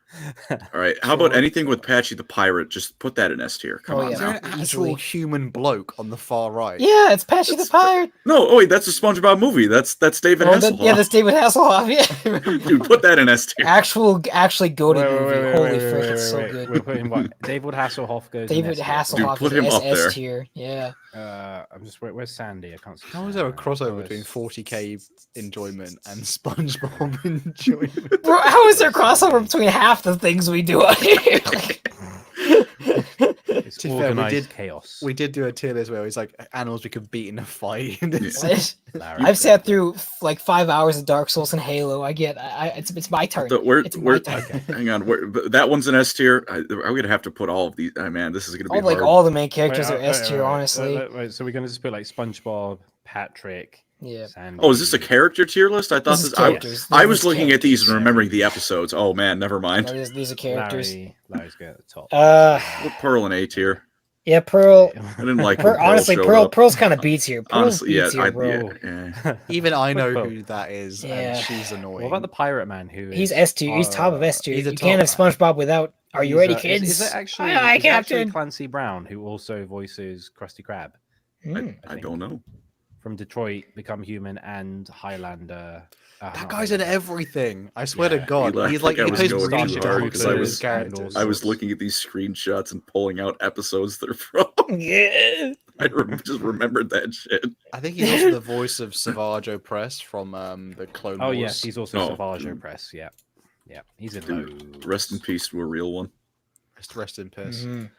All right. How about Sure. anything with Patchy the Pirate? Just put that in S tier. Come Oh, on yeah. Is there now. an actual Easily. human bloke on the far right? Yeah, it's Patchy the Pirate. No, oh wait, that's a SpongeBob movie. That's David Hasselhoff. Yeah, that's David Hasselhoff. Yeah. Dude, put that in S tier. Actually go to Wait, movie. wait, wait, Holy wait, frick, wait, it's so wait, good. We're putting what? David Hasselhoff goes. in David S tier. Hasselhoff put is him up SS there. tier. Yeah. I'm just where's Sandy? I can't see. How is there a Sandy. crossover Oh, between it's- 40k enjoyment and SpongeBob enjoyment? Bro, how is there a crossover between half the things we do on here? It's To be fair, we organized did- chaos. We did do a tier list where it's like animals we could beat in a fight. And it's- Larry. I've sat through like 5 hours of Dark Souls and Halo. It's my turn. It's my turn. Hang on. That one's an S tier. I'm gonna have to put all of these. Man, this is gonna be All, like hard. all the main characters Wait, are S tier, honestly. wait, so we're gonna just put like SpongeBob, Patrick, Yeah. Sandy. Oh, is this a character tier list? I thought This is this. characters. I This was is looking at these characters. and remembering the episodes. Oh man, never mind. No, these are characters. Larry's good at the top. Put Pearl in A tier. Yeah, Pearl. I didn't like when Honestly, showed Pearl. up. Pearl's kind of B tier. Pearl's Honestly, yeah, B tier, bro. yeah. Even I know Quick who that is, Yeah. and she's annoying. What about the pirate man who is? He's S tier. He's top of S tier. he's a You can't have top SpongeBob without. Are you He's, ready, is kids? it actually? Aye, aye, is it actually Captain. Clancy Brown who also voices Krusty Krab I don't know. from Detroit, Become Human, and Highlander? That not guy's in Highlander. everything. I swear to Yeah, God, Eli, I he's like think I he was plays going really too good hard because I was- characters. I was looking at these screenshots and pulling out episodes they're from. Yeah. I just remembered that shit. I think he's also the voice of Savage Opress from the Clone Wars. Oh yes, he's also Oh, Savage mm. Press. Yeah, he's in Dude, those. rest in peace to a real one. Rest in peace. Mhm.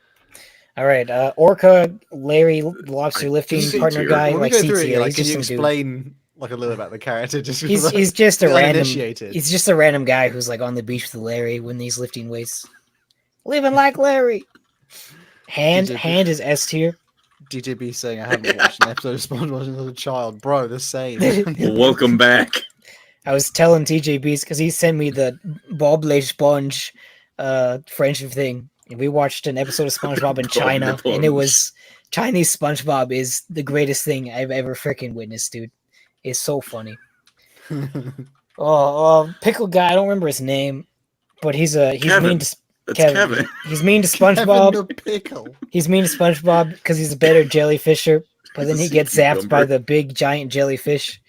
All right, Orca, Larry, lobster lifting C partner tier. guy, When we like go C through it, tier. like, He's can just you some dude. explain like a little about the character? Just He's just a the random. uninitiated. He's just a random guy who's like on the beach with Larry when he's lifting weights, living like Larry. Hand is S tier. DJB saying I haven't watched an episode of SpongeBob since I was a child, bro. The same. Well, welcome back. I was telling TJB's because he sent me the Bob Le Sponge friendship thing. And we watched an episode of SpongeBob in Bob China, Le and it Sponge. was Chinese SpongeBob is the greatest thing I've ever freaking witnessed, dude. It's so funny. Pickle guy, I don't remember his name, but he's Kevin. mean to That's Kevin. Kevin. He's mean to Kevin SpongeBob. the pickle. He's mean to SpongeBob because he's a better jellyfisher, but then he Sea gets zapped by cucumber. the big giant jellyfish.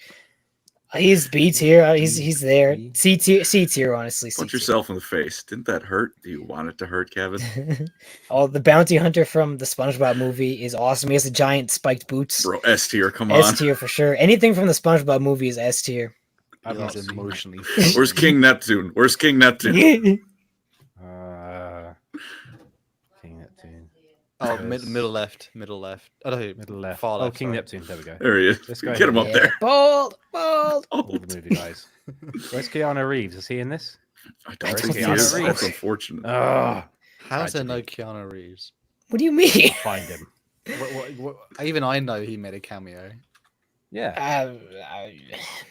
He's B tier. He's there. C tier, honestly. C Punch tier. yourself in the face. Didn't that hurt? Do you want it to hurt, Kevin? The bounty hunter from the SpongeBob movie is awesome. He has the giant spiked boots. Bro, S tier, come S on. tier for sure. Anything from the SpongeBob movie is S tier. I've not He's seen emotionally. Where's King Neptune? Where's King Neptune? King Neptune. Oh, middle left. Oh, no, Middle left. Far left. King sorry. Neptune. There we go. There he is. This guy Get him here. up there. Bold. All the movie guys. Where's Keanu Reeves? Is he in this? I don't Where's think he Keanu is. Reeves? That's unfortunate. Oh, How's there no Keanu Reeves? What do you mean? find him. Even I know he made a cameo. Yeah,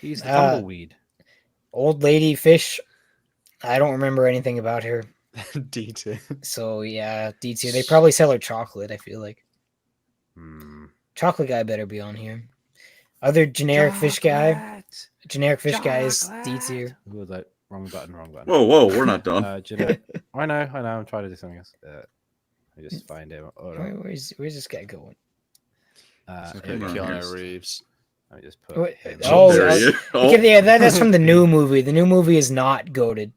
he's the uh, tumbleweed. Old lady fish. I don't remember anything about her. D2. So yeah, D2. They probably sell her chocolate. I feel like chocolate guy better be on here. Other generic fish guy. Generic fish guy is D tier. Who was that? Wrong button. Whoa, we're not done. Generic. I know. I'm trying to do something else. I just find him. Where's this guy going? Keanu Reeves. Let me just put. There he is. Yeah, that's from the new movie. The new movie is not goated.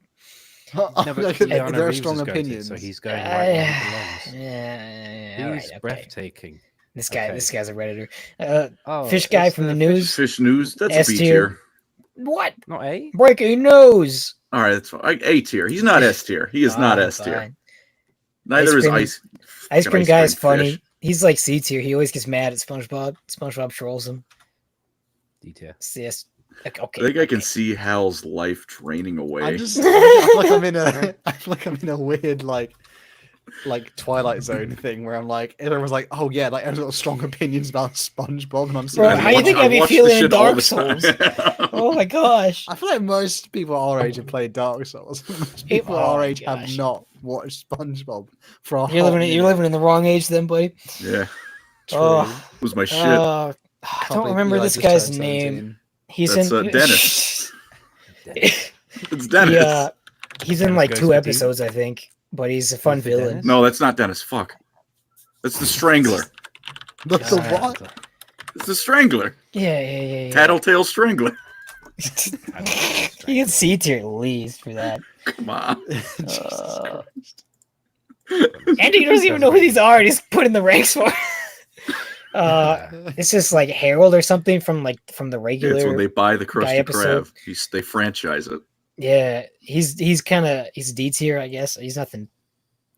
No, but Keanu there are Reeves strong is goated, opinions. so he's going right where he belongs. Yeah, He's breathtaking. This guy's a redditor. Oh, Fish guy from the news. Fish news. That's S a B tier. tier. What? Not A. Breaking news. All right, that's fine. A tier. He's not S tier. He is not S tier. Fine. Neither is Ice cream guy is funny. fish. He's like C tier. He always gets mad at SpongeBob. SpongeBob trolls him. D tier. Yes. I think I can see Hal's life draining away. I feel like I'm in a weird like Twilight Zone thing where I'm like, everyone's like, oh yeah, like everyone's got strong opinions about SpongeBob, and I'm Bro, saying, how do you think I'd be watch feeling this in shit all Dark the time. Souls? Oh my gosh. I feel like most people our age have played Dark Souls. Most people Oh our my age have gosh. not watched SpongeBob for a You're living in the wrong age then, buddy. Yeah, Oh, was my shit. I don't remember this guy's name. He's That's, in Dennis. It's Dennis. Yeah, he's in Dennis like goes 2 to episodes, I think. But he's a fun Is it villain. Dennis? No, that's not Dennis. Fuck. That's the Strangler. The what? It's the Strangler. Yeah. Tattletale Strangler. You can C tier at least for that. Come on. Andy doesn't even know who these are. He's put in the ranks for. It's just like Harold or something from the regular. It's when they buy the Krusty episode. Krab. They franchise it. Yeah, he's D tier, I guess. He's nothing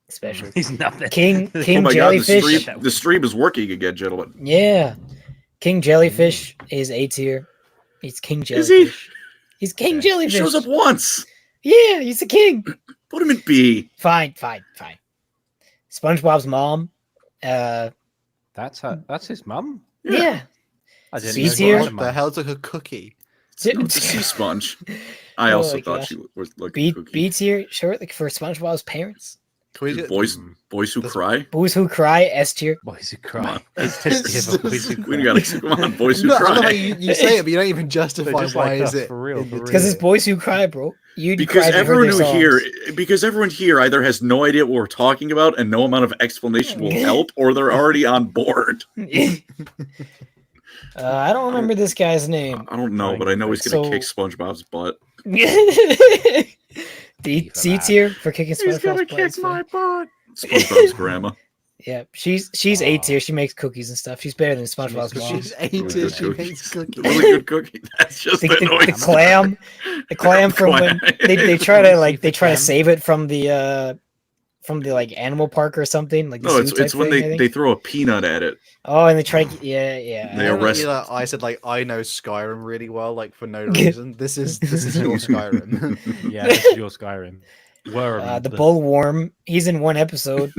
special. He's nothing. King Oh my Jellyfish. God, the stream is working again, gentlemen. Yeah, King Jellyfish is A tier. He's King Is Jellyfish. he? He's King He Jellyfish. shows up once. Yeah, he's the king. Put him in B. Fine. SpongeBob's mom. That's his mum. Yeah. I didn't C know she tier? had a What mum. the hell took a cookie? It's a sea sponge. I Oh also my thought gosh. she was like a B cookie. tier, short like for SpongeBob's parents. Can we get, Boys who cry. Boys Who Cry, S tier. Boys who Come cry. on. It's just the boys who We cry. gotta come on, boys who No, I love how cry. you say it, but you don't even They're justify just why like is us, it for real, in the for Because real. it's Boys Who Cry, bro. You'd Because cry if you heard everyone their who songs. because everyone here either has no idea what we're talking about and no amount of explanation will help, or they're already on board. I don't remember this guy's name. I don't know, but I know he's gonna So- kick SpongeBob's butt. C tier for kicking He's gonna SpongeBob's kick butt. my butt. SpongeBob's grandma. Yeah, she's A tier. She makes cookies and stuff. She's better than SpongeBob's mom. She's 80, Good she cookies. makes cookies. Really good cookie. That's just The, the the noise. clam from when Clam. they try to The clam. save it from the like animal park or something like the No, zoo it's type when thing, I think. they throw a peanut at it. Oh, and they try to yeah. They arrest- I said like I know Skyrim really well, like for no reason. This is your Skyrim. Yeah, this is your Skyrim. The bullworm. He's in one episode.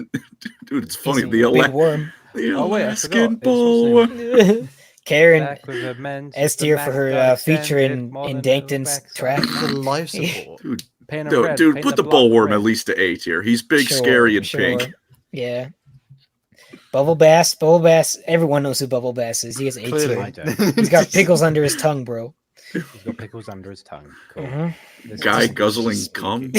Dude, it's He's funny. a The big worm. Oh, wait, I Alaskan forgot. It's what's his bull. Karen Back with the men, S tier for her feature in Dankton's track. The life support. Dude, Paint a dude, red, dude paint put the the block bullworm red. at least to A tier. He's big, Sure, scary, and sure. pink. Yeah. Bubble Bass. Everyone knows who Bubble Bass is. He has A Clearly. tier. I don't. He's got pickles under his tongue, bro. He's got pickles under his tongue. Cool. Mhm. This Guy is- guzzling cum.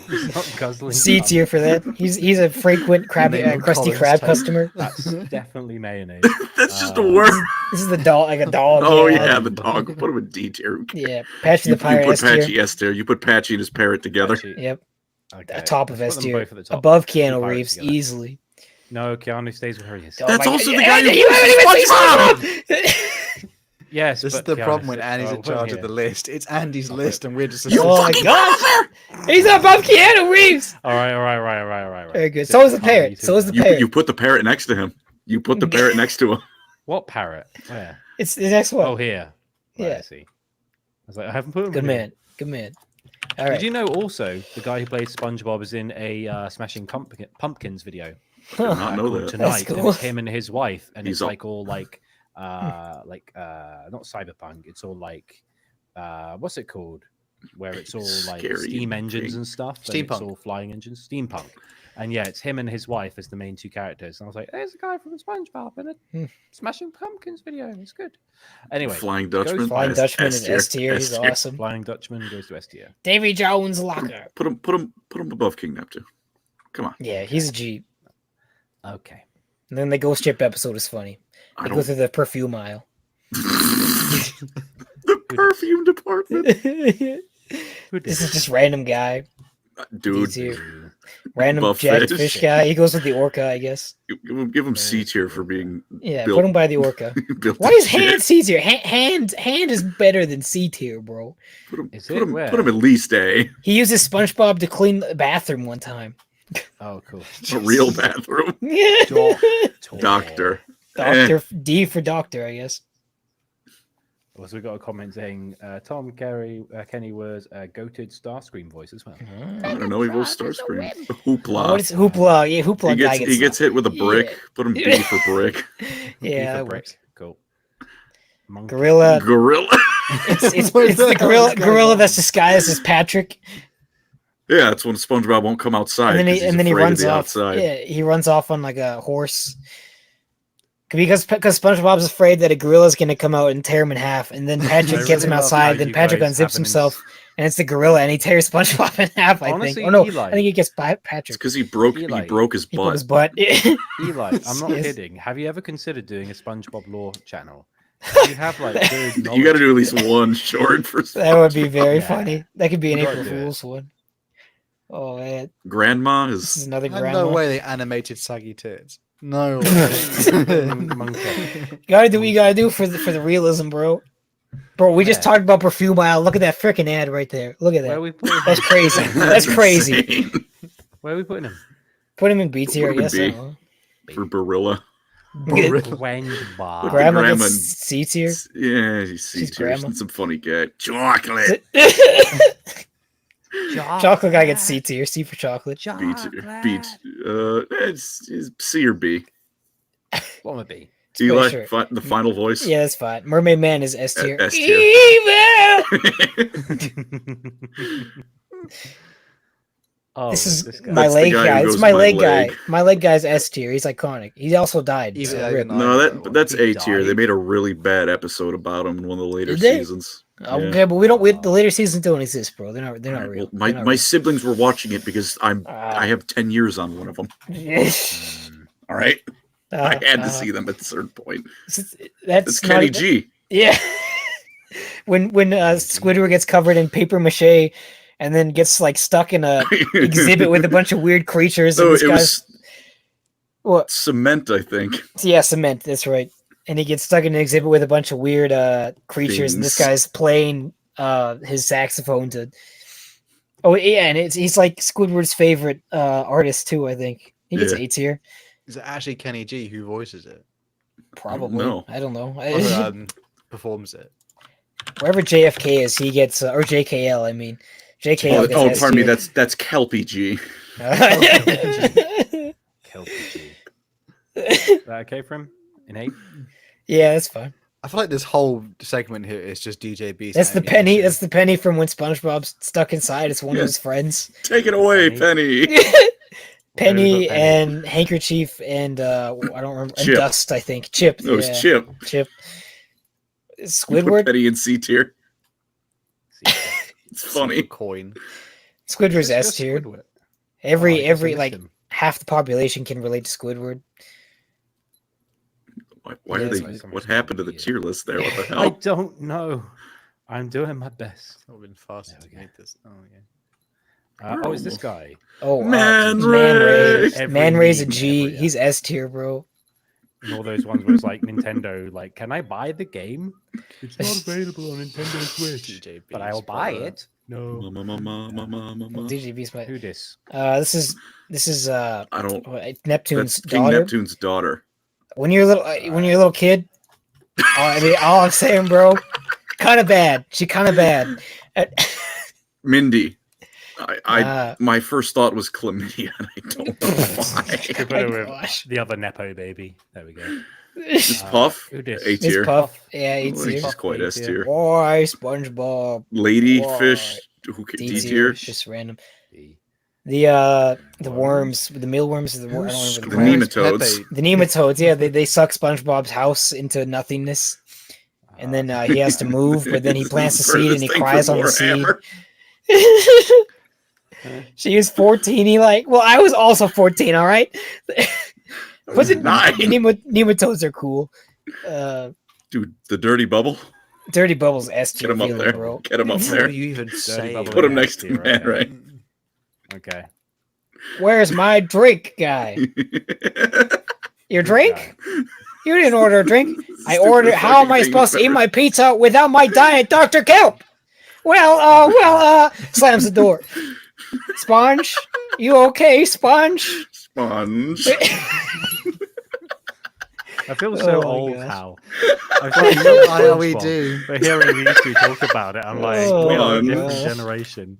He's not guzzling. C cum. tier for that. He's a frequent Name of Krusty college Krab type. customer. That's definitely mayonnaise. That's just a word. This is the dog, like a dog. Oh yeah, the dog. Put him in D tier. Who cares? Yeah, Patchy You the Pirate put S tier. Patchy S tier. You put Patchy and his parrot together. Actually, Yep, okay, top of let's S put them tier. both at the top. Above Two Keanu pirates Reeves, together. easily. No, Keanu stays where he is. Oh That's my also God. the guy who You haven't voices even SpongeBob! seen SpongeBob! Yes, This is but the yeah, problem when so- Andy's I'll in put him charge of here. the list. It's Andy's list, and we're just. Oh my gosh! He's above Keanu Reeves. All right. Very good. Just So is the calm parrot. you two So is the down. parrot. You put the parrot next to him. You put the parrot next to him. What parrot? Where? It's the next one. Oh, here. Right, Yeah. I see. I was like, I haven't put him. Good in here. man. Good man. All right. Did you know also the guy who played SpongeBob is in a Smashing Pumpkins video? Did not know Called that. Tonight. And cool. it's him and his wife, and He's it's all- like all like not cyberpunk. It's all like what's it called? Where it's all like Scary steam engines thing. and stuff. And it's Steampunk. all flying engines. Steampunk. And yeah, it's him and his wife as the main two characters. And I was like, there's a guy from SpongeBob in a Smashing Pumpkins video. It's good. Anyway, Flying Dutchman. Flying S- Dutchman is S-tier. S tier. He's S-tier. awesome. Flying Dutchman goes to S tier. Davy Jones locker. Put him above King Neptune. Come on. Yeah, he's a G. Okay. And then the Ghost Ship episode is funny. I They go don't. through the perfume aisle. The perfume department, This is just random guy. dude. D tier. Random Buff jacked fish. fish guy. He goes with the orca, I guess. Give him C tier for being Yeah, built. put him by the orca. built Why as is hand shit. C tier? Hand is better than C tier, bro. Put him, Is put it? him, Where? put him at least A. He uses SpongeBob to clean the bathroom one time. Oh, cool. A real bathroom. Doctor. Doctor D for doctor, I guess. Also, we got a comment saying Tom Kenny was a goated Starscream voice as well. I don't know. He was Starscream. Hoopla. What is Hoopla? Yeah, Hoopla guy he gets hit with a brick. Yeah. Put him B for brick. Yeah, For that brick. works. Cool. Monkey. Gorilla. Gorilla. It's the What the hell is gorilla going gorilla on? that's disguised as Patrick, Yeah, that's when SpongeBob won't come outside. and then 'cause he's he afraid of runs the off. outside. Yeah, he runs off on like a horse. Because SpongeBob's afraid that a gorilla's gonna come out and tear him in half, and then Patrick I gets him really love outside. how Then you Patrick guys unzips have an himself, and it's the gorilla, and he tears SpongeBob in half. I Honestly, think. Oh no, Eli- I think he gets It's Patrick. because he broke Eli. his He broke butt. his butt. Eli, I'm not Yes. kidding. Have you ever considered doing a SpongeBob lore channel? You have like good You got to knowledge. do at least one short for That would be very Yeah. funny. That could be an You gotta April do it. Fool's one. Oh man, Grandma this is is. another No grandma. way they animated saggy tits. No. Monkey. Gotta do what you gotta do for the realism, bro. Bro, we just Yeah. talked about perfume aisle. Look at that freaking ad right there. Look at Where are that. we putting That's him? crazy. That's crazy. insane. Where are we putting him? Put him in B tier, I Put him in guess. I B. don't know. For Barilla. SpongeBob. Grandma grandma gets and- C tier. Yeah, he's C She's tier. grandma. Some funny guy. Chocolate. Chocolate guy gets C tier. C for chocolate. B tier. B tier. It's C or B. What would it be? Eli, sure. the final voice. Yeah, that's fine. Mermaid Man is S tier. S tier. Evil! Oh, This is guy. my That's the leg guy who guy. This goes is my my leg guy. leg. My leg guy's S tier. He's iconic. He also died. Even- so even rip. I- No, that's He A tier. They died. made a really bad episode about him in one of the later Did they? seasons. Yeah. Okay, but the later seasons don't exist, bro. They're not Well, real. my They're not my real. siblings were watching it because I Ah. have 10 years on one of them. All right, I had to see them at a certain point. That's It's not Kenny even- G. Yeah. when Squidward gets covered in paper mache and then gets like stuck in a exhibit with a bunch of weird creatures. And No, this it guy's was what? cement, I think. Yeah, cement. That's right. And he gets stuck in an exhibit with a bunch of weird creatures, and this Things. guy's playing his saxophone to. Oh yeah, and he's like Squidward's favorite artist too. I think he gets Yeah. A tier. Is it actually Kenny G who voices it? Probably. know. I don't know. Or performs it? Wherever JFK is, he gets or JKL. I mean, JKL. Oh, gets S pardon me. tier. That's Kelpie G. Kelpie G. Is that okay for him? In 8? Yeah, that's fine. I feel like this whole segment here is just DJ Beast. That's the penny. That's the penny from when SpongeBob's stuck inside. It's one Yeah. of his friends. Take it away, Penny. Penny. Penny Penny. and Handkerchief and I don't remember. And Chip. Dust, I think. Chip. No, it's yeah. Chip. Chip. Put Squidward. Penny in C tier. It's funny. coin. Squidward's S tier. Every like him. half the population can relate to Squidward. Why Yeah, are that's they? why some What reason happened to the weird. tier list there? What the I hell? don't know. I'm doing my best. That would have been faster There we to go. make this. Oh yeah. Oh, is this guy? Oh, Man Man Ray. Ray. Every Man Ray's a meme G. ever, yeah. He's S tier, bro. And all those ones where it's like Nintendo, like, can I buy the game? It's not available on Nintendo Switch, but I'll buy it. No. DJ Beast, Who this? This is I don't. Neptune's That's King daughter. Neptune's daughter. When you're a little kid, I mean, all I'm saying, bro, kind of bad. She kind of bad. Mindy. My first thought was chlamydia, and I don't know why. Could put her with the other Nepo baby. There we go. It's Puff. Who dis? A It's tier. Puff. Yeah, Oh, it's here. she's quite S tier. Why SpongeBob? Ladyfish. D tier. Just random. The worms, the mealworms, the The nematodes. The nematodes, yeah, they suck SpongeBob's house into nothingness, and then he has to move, but then he plants the seed and he cries on the seed. She is 14. Well, I was also 14. All right, but the nematodes are cool. Dude, the dirty bubble. Dirty Bubbles S tier. Get him up there, bro. Get him up What there. do you even say? Put him next to man, right? Okay. Where's my drink, guy? Your drink? You didn't order a drink. I ordered. How am I supposed to eat my pizza without my diet Dr. Kelp? Slams the door. Sponge, you okay, Sponge? Sponge. I feel so Oh my old, gosh. Hal. I feel How we do. But hearing these two talk about it, I'm like, Oh we are a my different gosh. generation.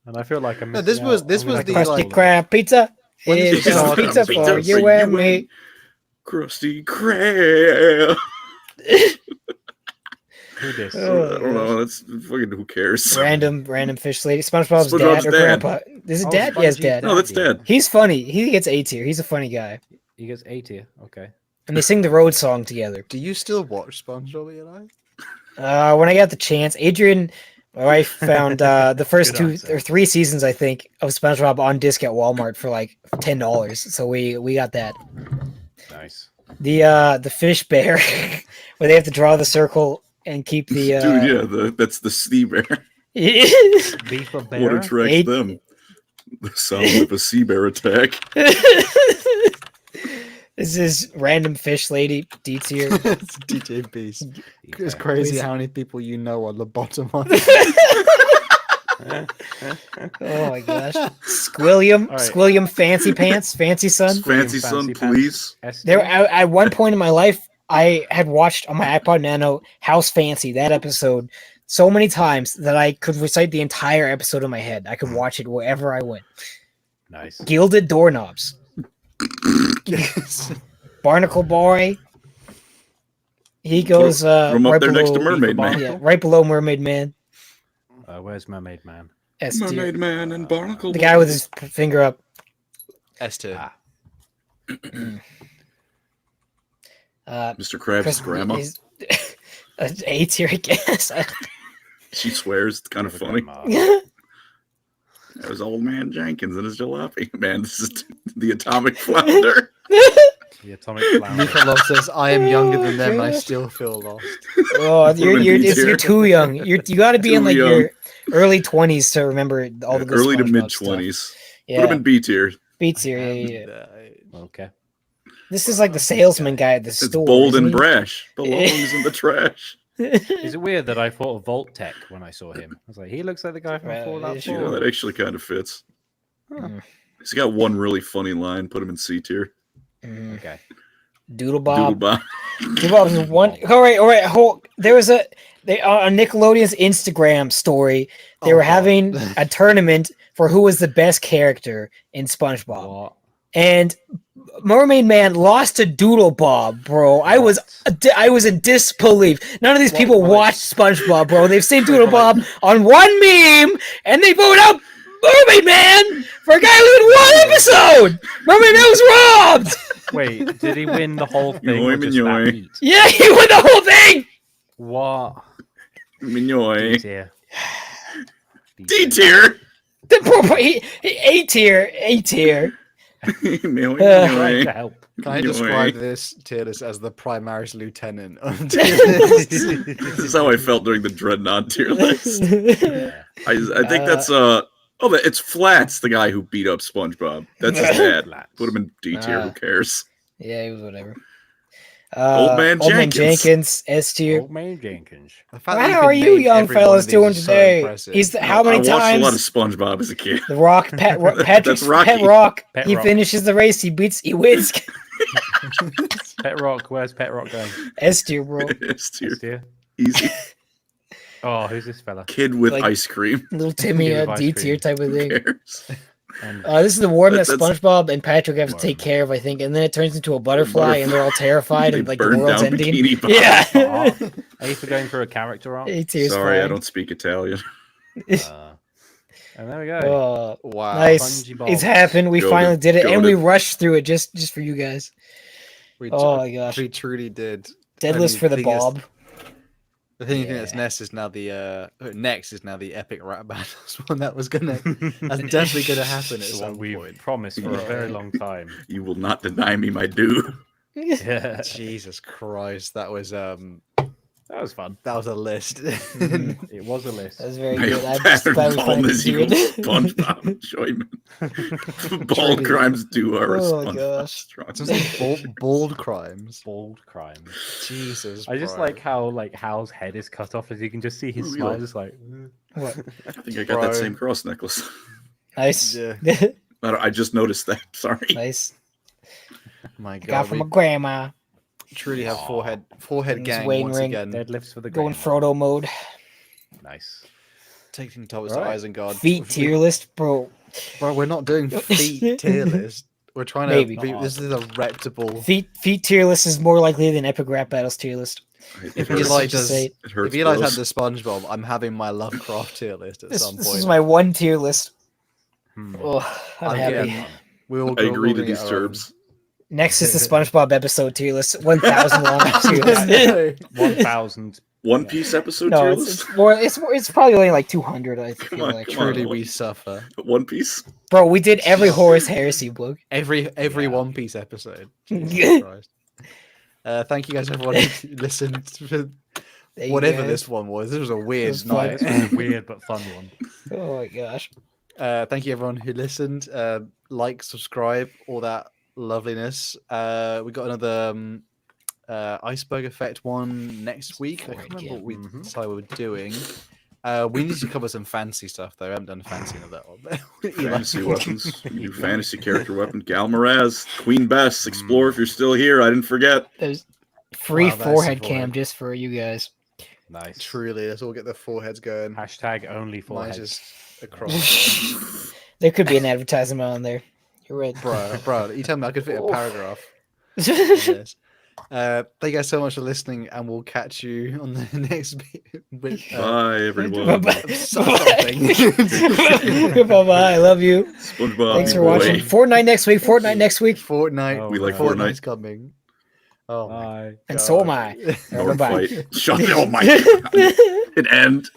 And I feel like I'm No, this missing was- out. this I'm was gonna the, have to Krusty like- Krab pizza. When did It's you a start pizza pizza for you and me. Krusty Krab. Who dis? I don't know. That's fucking. Who cares? Random fish lady. SpongeBob's SpongeBob's dad or dad. grandpa. Is it Oh, dad? Yes, Spongy's dad. No, that's dad. He's funny. He gets A tier. He's a funny guy. He gets A tier. Okay. And they sing the road song together. Do you still watch SpongeBob, Eli? When I got the chance, Adrian, my wife, found the first Good 2 answer. or 3 seasons, I think, of SpongeBob on disc at Walmart for like $10. So we got that. Nice. The fish bear, where they have to draw the circle and keep the Dude, yeah, that's the sea bear. Beef of What bear. attracts Eight- them? The sound of a sea bear attack. This is random fish lady D tier. It's DJ Beast. It's Okay. crazy how many people you know on the bottom of Oh my gosh, Squilliam, All right. Squilliam, fancy pants, fancy son. Fancy son, Fancy pants. please. S There, tier? at one point in my life, I had watched on my iPod Nano House Fancy, that episode, so many times that I could recite the entire episode in my head. I could watch it wherever I went. Nice. Gilded doorknobs. Barnacle Boy. He goes From up right there next to below, Mermaid Man. yeah, right below Mermaid Man. Where's Mermaid Man? S tier. Mermaid Man and Barnacle. The guy with his finger up. S tier. Ah. Mr. Krabs' grandma. Is A tier, I guess. She swears. It's kind of funny. Grandma. That was old man Jenkins and his jalopy. Man, this is the atomic flounder. The atomic flower. Nikolov says, I am younger than them, I still feel lost. Oh, you're B tier. too young. You got to be in Too like young. your early 20s to remember all the good Early to SpongeBob mid stuff. 20s. Yeah, Would have been B tier. B tier. Yeah. Okay. This is like the salesman guy at the It's store. bold isn't and he? brash. Belongs in the trash. Is it weird that I thought of Vault Tech when I saw him? I was like, he looks like the guy from Right, Fallout sure. 4. Yeah, that actually kind of fits. Mm. He's got one really funny line. Put him in C tier. Mm. Okay. Doodle Doodle Bob. Bob. Doodle Bob is one. All right. There was on Nickelodeon's Instagram story. They Oh, were God. having a tournament for who was the best character in SpongeBob. What? And Mermaid Man lost to Doodle Bob, bro. I was in disbelief. None of these What? people What? watched SpongeBob, bro. They've seen Doodle Bob on one meme, and they vote out Mermaid Man for a guy who was in one episode. Mermaid Man was robbed. Wait, did he win the whole thing? Yoy, or just that yoy. beat? Yeah, he won the whole thing. What? D Mignoy. tier. D tier. The poor A tier, A tier. Mignoy, Trying mignoy. to help. Can I Yoy. describe this tier list as the Primaris Lieutenant of This is how I felt during the Dreadnought tier list. I think that's it's Flats, the guy who beat up SpongeBob. That's his dad. Flats. Put him in D tier. Who cares? Yeah, it was whatever. Old Man Jenkins, S tier. Old Man Jenkins. How are you young fellas doing today? He's how many I watched a lot of times? SpongeBob as a kid. The Rock, Patrick's That's Rocky. Pet Rock. Pet He Rock. finishes the race. He wins. Pet Rock, where's Pet Rock going? S tier, bro. S tier. This year? Easy. Oh, who's this fella? Kid with Like- ice cream. Little Timmy, Give ice D cream. tier type of Who thing. cares? And This is the worm that That's- SpongeBob and Patrick have to take Worm. care of, I think, and then it turns into a butterfly, and they're all terrified, They and like the burn world's down ending. Bikini Bottom. Yeah, Are you for going for a character arc? A tier's Sorry, I fine. don't speak Italian. And there we go. Wow. Nice. SpongeBob. It's happened. We Goated. finally did it, and we Goated. rushed through it just for you guys. Oh my gosh. We truly did. Deadlifts And for the thing is- Bob. The thing Yeah. that's next is now the epic rap battles one that's definitely gonna happen at The one some we've point. promised for a very long time. You will not deny me my due. Yeah, Jesus Christ, that was that was fun. a list. It was a list. That was very My good. I'm just pattern glad we ball finally is did equal it. SpongeBob enjoyment. Bald crimes do our Oh my SpongeBob gosh. strong. It's like bald crimes. Bold crime. Jesus. I just bro. like how Hal's head is cut off, as you can just see his Ooh, smile, yeah. just like. What? I think I got that Bro. same cross necklace. Nice. Yeah. I just noticed that. Sorry. Nice. My Got God, from we my grandma. truly have forehead This gang Wayne once ring. again. Deadlifts for the Going grandma. Frodo mode. Nice. Taking towards Right. Isengard. Feet tier list, bro. Bro, we're not doing feet tier list. We're trying to. Maybe. This is a reputable. Feet tier list is more likely than epic rap battles tier list. It If hurts. Eli Just does, say- It if hurts. Eli's bros. had the SpongeBob, I'm having my Lovecraft tier list at some This point. is my one tier list. Hmm. Oh, I'm I'm happy. getting- We all I agree to we'll these get our own. terms. Next is the SpongeBob episode tier list. 1,000 long tier list. 1,000. One Piece episode No, tier it's, list? it's more. It's probably only like 200. I feel on, like. come on. Truly, we suffer. One Piece? Bro, we did every Horus Heresy book. Every Yeah. One Piece episode. Jesus Christ. Thank you guys, everyone who listened to There you whatever go. this one was. This was a weird was fun. night. It's a weird but fun one. Oh my gosh. Thank you, everyone who listened. Like, subscribe, all that loveliness. We got another Iceberg Effect one next week. I can't remember what we Mhm. decided we were doing. We need to cover some fancy stuff, though. I haven't done fancy of that one. Fantasy weapons. New fantasy character weapon. Galmaraz, Queen Bess, Explore if you're still here. I didn't forget. There's free Wow, that's forehead the cam forehead. just for you guys. Nice. Truly, let's all get the foreheads going. Hashtag only for Mine's heads. just across. There could be an advertisement on there. You're right. bro, you tell me I could fit a Oh. paragraph on this. Thank you guys so much for listening, and we'll catch you on the next with Bye, everyone. something. Bye-bye. I love you. SpongeBob. Thanks for boy. watching. Fortnite next week. Fortnite next week. Fortnite. Oh, We like right. Fortnite's Fortnite. coming. Oh my Bye. And God. so am I. Nord Bye-bye. fight. Shut. Oh my god. An end.